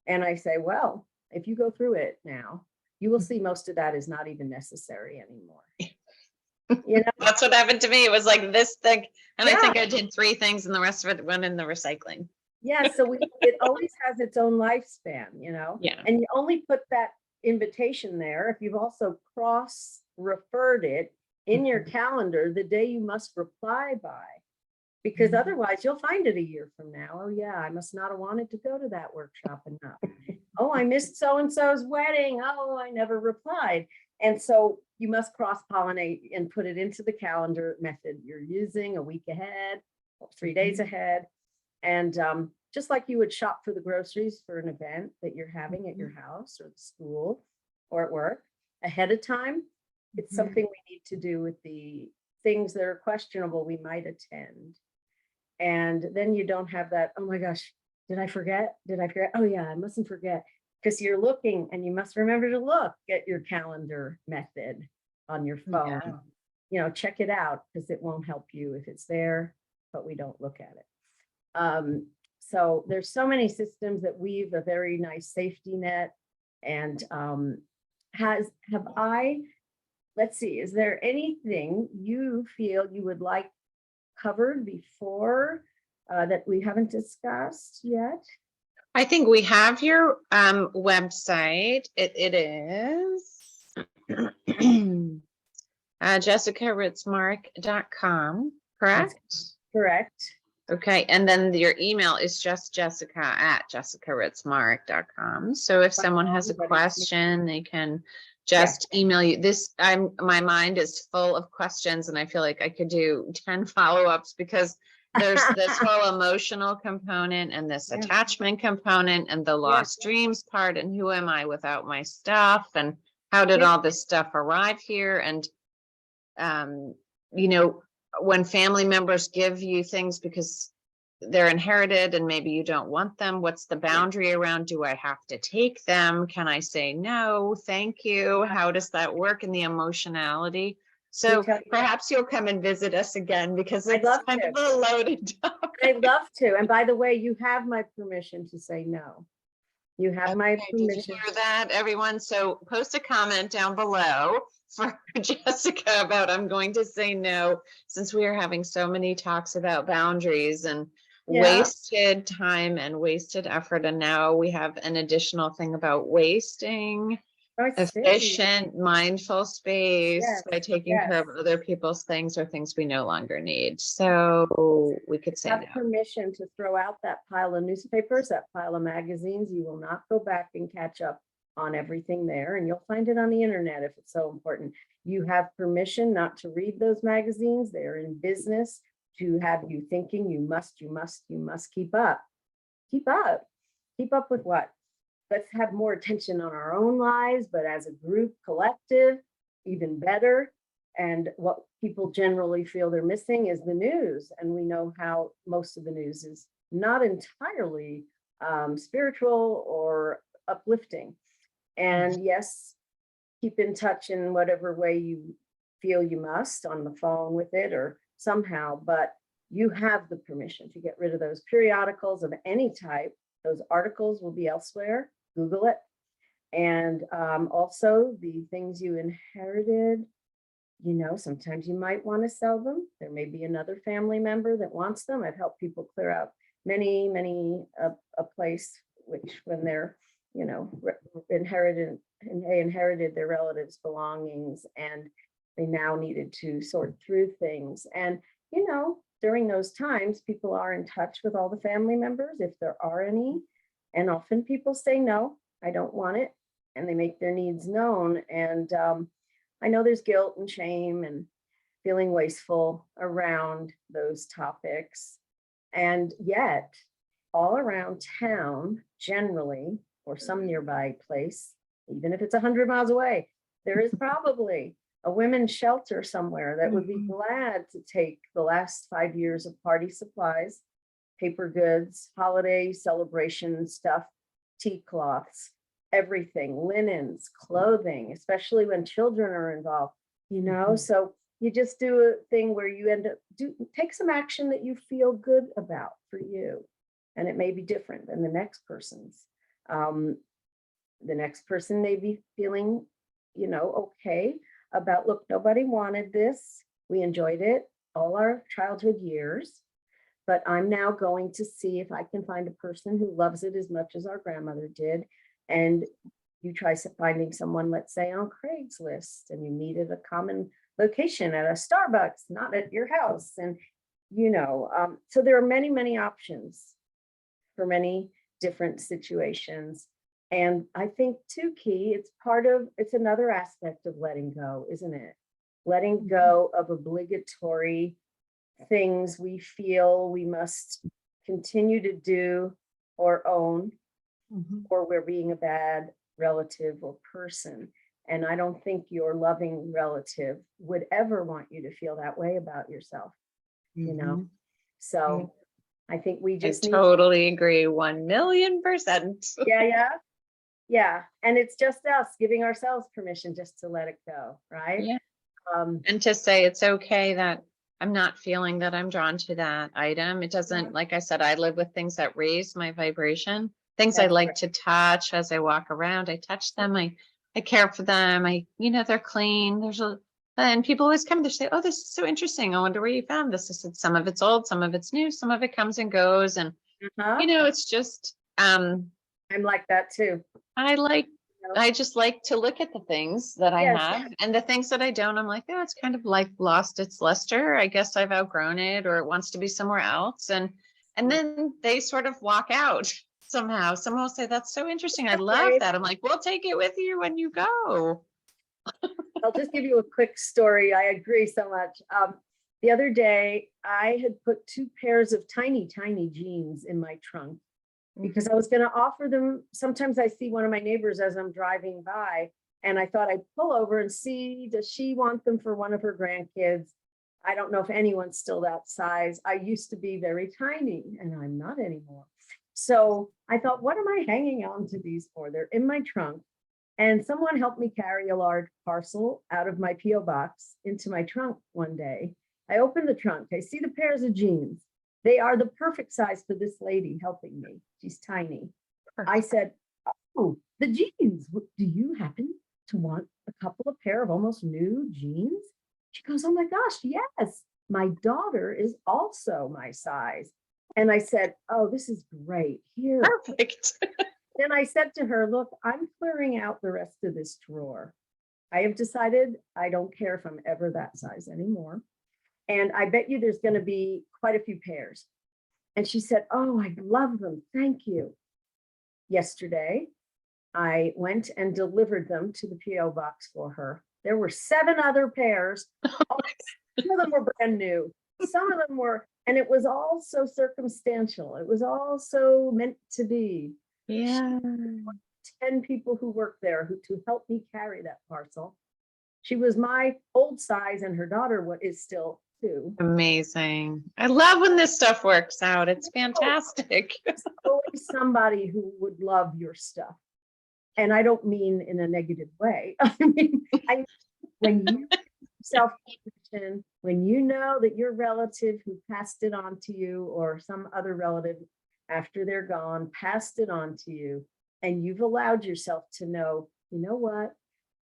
And I say, well, if you go through it now, you will see most of that is not even necessary anymore. That's what happened to me. It was like this thick, and I think I did 3 things, and the rest of it went in the recycling. Yeah, so it always has its own lifespan, Yeah. And you only put that invitation there if you've also cross-referred it in your calendar the day you must reply by, because otherwise you'll find it a year from now. Oh yeah, I must not have wanted to go to that workshop enough. Oh, I missed so-and-so's wedding. Oh, I never replied. And so you must cross-pollinate and put it into the calendar method you're using a week ahead, 3 days ahead. And just like you would shop for the groceries for an event that you're having at your house or the school or at work ahead of time, it's something we need to do with the things that are questionable we might attend. And then you don't have that, oh my gosh, did I forget? Did I forget? Oh yeah, I mustn't forget. Because you're looking and you must remember to look at your calendar method on your phone. Yeah. You know, check it out because it won't help you if it's there, but we don't look at it. So there's so many systems that weave a very nice safety net. And let's see, is there anything you feel you would like covered before that we haven't discussed yet? I think we have your website. It is jessicaritzmark.com, correct? That's correct. Okay, and then your email is just jessica@jessicaritzmark.com. So if someone has a question, they can just email you. My mind is full of questions and I feel like I could do 10 follow-ups because there's this whole emotional component and this attachment component and the lost dreams part and who am I without my stuff and how did all this stuff arrive here? And, you know, when family members give you things because they're inherited and maybe you don't want them, what's the boundary around, do I have to take them? Can I say no, thank you? How does that work in the emotionality? So perhaps you'll come and visit us again because it's kind of a loaded topic. I'd love to. And by the way, you have my permission to say no. You have my permission. Did you hear that, everyone? So post a comment down below for Jessica about I'm going to say no, since we are having so many talks about boundaries and wasted time and wasted effort. And now we have an additional thing about wasting efficient, mindful space by taking care of other people's things or things we no longer need. So we could say have permission to throw out that pile of newspapers, that pile of magazines. You will not go back and catch up on everything there, and you'll find it on the internet if it's so important. You have permission not to read those magazines. They're in business to have you thinking you must keep up. Keep up with what? Let's have more attention on our own lives, but as a group, collective, even better. And what people generally feel they're missing is the news. And we know how most of the news is not entirely spiritual or uplifting. And yes, keep in touch in whatever way you feel you must, on the phone with it or somehow, but you have the permission to get rid of those periodicals of any type. Those articles will be elsewhere. Google it. And also the things you inherited, you know, sometimes you might want to sell them. There may be another family member that wants them. I've helped people clear out many a place which when they're, you know, inherited their relatives' belongings and they now needed to sort through things. And, you know, during those times, people are in touch with all the family members, if there are any. And often people say, no, I don't want it. And they make their needs known. And I know there's guilt and shame and feeling wasteful around those topics. And yet, all around town, generally, or some nearby place, even if it's 100 miles away, there is probably a women's shelter somewhere that would be glad to take the last 5 years of party supplies, paper goods, holiday celebration stuff, tea cloths, everything, linens, clothing, especially when children are involved, you know. So you just do a thing where you end up take some action that you feel good about for you. And it may be different than the next person's. The next person may be feeling, you know, okay about, look, nobody wanted this. We enjoyed it all our childhood years. But I'm now going to see if I can find a person who loves it as much as our grandmother did. And you try finding someone, let's say on Craigslist, and you meet at a common location at a Starbucks, not at your house. And, you know, so there are many options for many different situations. And I think too, key, it's another aspect of letting go, isn't it? Letting go of obligatory things we feel we must continue to do or own, or we're being a bad relative or person. And I don't think your loving relative would ever want you to feel that way about yourself, you know? So I think we I just need, totally agree. 1,000,000%. yeah. And it's just us giving ourselves permission just to let it go, right? Yeah. Um, And to say it's okay that I'm not feeling that I'm drawn to that item. It doesn't, like I said, I live with things that raise my vibration, things I that's like right. to touch as I walk around. I touch them. I care for them. They're clean. And people always come to say, oh, this is so interesting. I wonder where you found this. I said, some of it's old, some of it's new, some of it comes and goes. And, Uh-huh. it's just, I'm like that too. I like, You know? I just like to look at the things that I Yes. have, and the things that I don't, I'm like, oh, it's kind of like lost its luster. I guess I've outgrown it, or it wants to be somewhere else. And then they sort of walk out somehow. Someone will say, that's so interesting. I love Okay. that. I'm like, we'll take it with you when you go. I'll just give you a quick story. I agree so much. The other day, I had put 2 pairs of tiny, tiny jeans in my trunk because I was going to offer them. Sometimes I see one of my neighbors as I'm driving by, and I thought I'd pull over and see, does she want them for one of her grandkids? I don't know if anyone's still that size. I used to be very tiny, and I'm not anymore. So I thought, what am I hanging on to these for? They're in my trunk. And someone helped me carry a large parcel out of my P.O. box into my trunk one day. I opened the trunk. I see the pairs of jeans. They are the perfect size for this lady helping me. She's tiny. I said, oh, the jeans. Do you happen to want a couple of pair of almost new jeans? She goes, oh my gosh, yes. My daughter is also my size. And I said, oh, this is great. Here. Perfect. Then I said to her, look, I'm clearing out the rest of this drawer. I have decided I don't care if I'm ever that size anymore. And I bet you there's going to be quite a few pairs. And she said, oh, I love them. Thank you. Yesterday, I went and delivered them to the P.O. box for her. There were 7 other pairs. Some of them were brand new. Some of them were, and it was all so circumstantial. It was all so meant to be. Yeah. 10 people who worked there to help me carry that parcel. She was my old size, and her daughter is still 2. Amazing. I love when this stuff works out. It's fantastic. There's always somebody who would love your stuff. And I don't mean in a negative way. I mean, when you self-compassion, when you know that your relative who passed it on to you, or some other relative after they're gone, passed it on to you, and you've allowed yourself to know, you know what?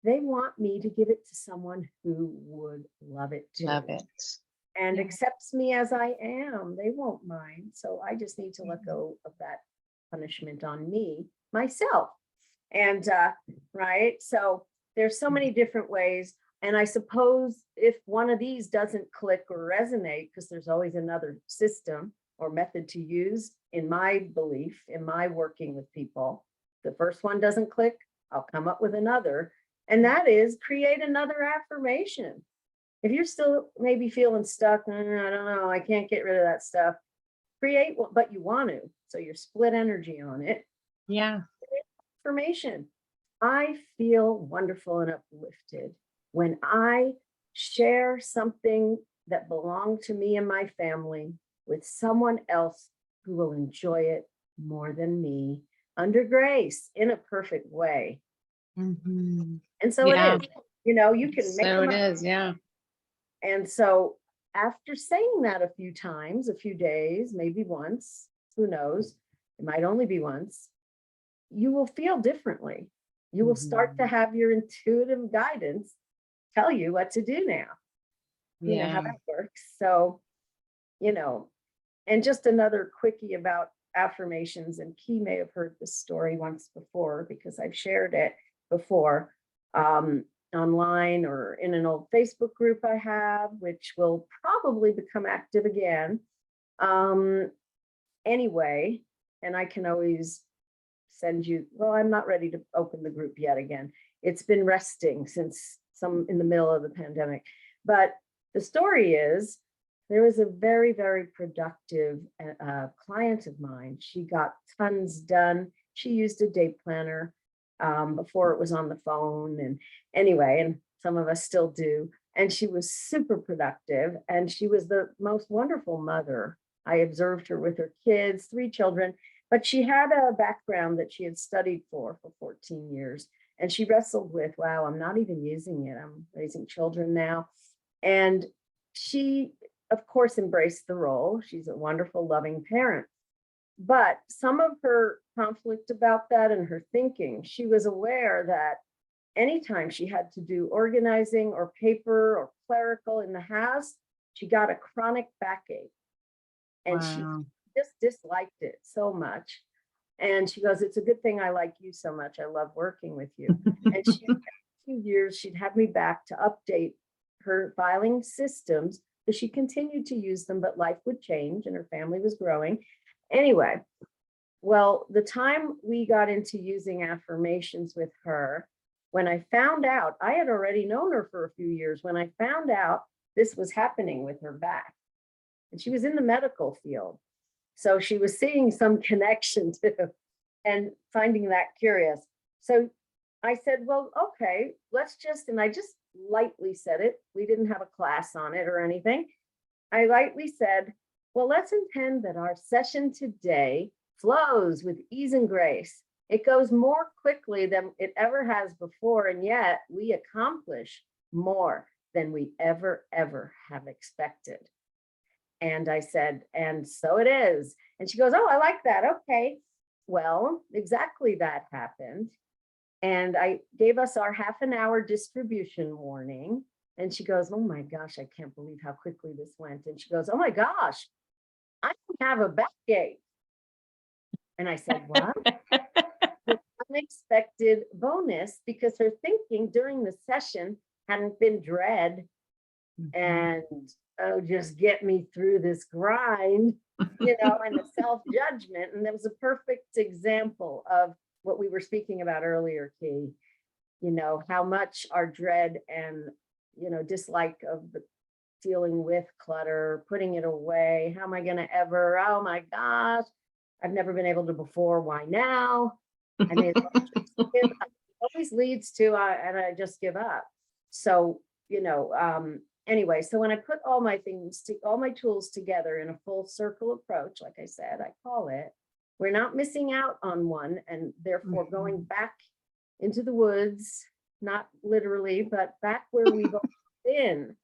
They want me to give it to someone who would love it too. Love it. And accepts me as I am. They won't mind. So I just need to let go of that punishment on me, myself. And right. So there's so many different ways. And I suppose if one of these doesn't click or resonate, because there's always another system or method to use, in my belief, in my working with people, the first one doesn't click, I'll come up with another. And that is create another affirmation. If you're still maybe feeling stuck, I don't know, I can't get rid of that stuff, create what, but you want to. So you're split energy on it. Yeah. Affirmation. I feel wonderful and uplifted when I share something that belonged to me and my family with someone else who will enjoy it more than me, under grace, in a perfect way. Mhm. And so Yeah. it is, you can make So them it up. is. Yeah. And so after saying that a few times, a few days, maybe once, who knows, it might only be once, you will feel differently. You will start to have your intuitive guidance tell you what to do now. You know how that works. So, and just another quickie about affirmations, and Key may have heard this story once before because I've shared it before online or in an old Facebook group I have, which will probably become active again. Anyway, and I can always send you, well, I'm not ready to open the group yet again. It's been resting since in the middle of the pandemic. But the story is, there was a very, very productive client of mine. She got tons done. She used a day planner before it was on the phone. And anyway, and some of us still do. And she was super productive. And she was the most wonderful mother. I observed her with her kids, 3 children, but she had a background that she had studied for 14 years. And she wrestled with, wow, I'm not even using it. I'm raising children now. And she, of course, embraced the role. She's a wonderful, loving parent. But some of her conflict about that and her thinking, she was aware that anytime she had to do organizing or paper or clerical in the house, she got a chronic backache. And she Wow. just disliked it so much. And she goes, it's a good thing I like you so much. I love working with you. And she, every few years, she'd have me back to update her filing systems, because she continued to use them, but life would change and her family was growing. Anyway, well, the time we got into using affirmations with her, when I found out, I had already known her for a few years, when I found out this was happening with her back, and she was in the medical field. So she was seeing some connection to and finding that curious. So I said, well, okay, let's just, and I just lightly said it. We didn't have a class on it or anything. I lightly said, well, let's intend that our session today flows with ease and grace. It goes more quickly than it ever has before, and yet we accomplish more than we ever have expected. And I said, and so it is. And she goes, oh, I like that. Okay. Well, exactly that happened. And I gave us our half an hour distribution warning. And she goes, oh my gosh, I can't believe how quickly this went. And she goes, oh my gosh, I have a backache. And I said, what? An unexpected bonus, because her thinking during the session hadn't been dread and, oh, just get me through this grind, and the self-judgment. And that was a perfect example of what we were speaking about earlier, Key, how much our dread and, dislike of the dealing with clutter, putting it away. How am I going to ever, oh my gosh, I've never been able to before. Why now? I mean, it always leads to, and I just give up. So, anyway, so when I put all my tools together in a full circle approach, like I said, I call it, we're not missing out on one, and therefore going back into the woods, not literally, but back where we've been.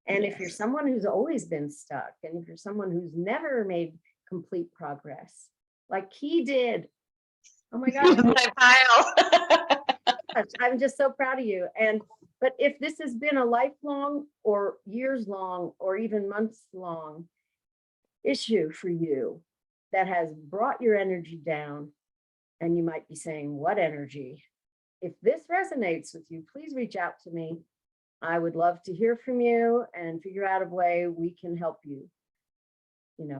And if you're someone who's always been stuck, and if you're someone who's never made complete progress, like he did, oh my gosh, I'm just so proud of you. But if this has been a lifelong or years long or even months long issue for you that has brought your energy down, and you might be saying, what energy? If this resonates with you, please reach out to me. I would love to hear from you and figure out a way we can help you,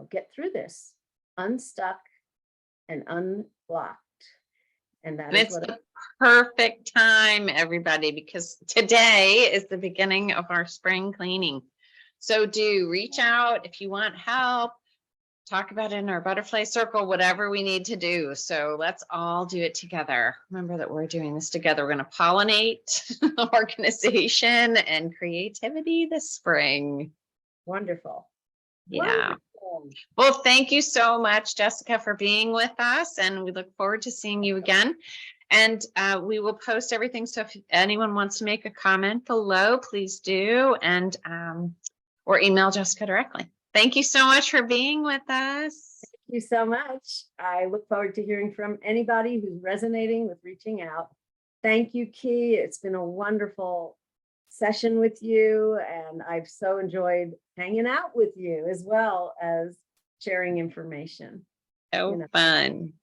get through this, unstuck and unblocked. And that is the perfect time, everybody, because today is the beginning of our spring cleaning. So do reach out if you want help, talk about it in our butterfly circle, whatever we need to do. So let's all do it together. Remember that we're doing this together. We're going to pollinate organization and creativity this spring. Wonderful. Yeah. Wonderful. Well, thank you so much, Jessica, for being with us, and we look forward to seeing you again. And we will post everything. So if anyone wants to make a comment below, please do, and or email Jessica directly. Thank you so much for being with us. Thank you so much. I look forward to hearing from anybody who's resonating with reaching out. Thank you, Key. It's been a wonderful session with you, and I've so enjoyed hanging out with you as well as sharing information. So fun.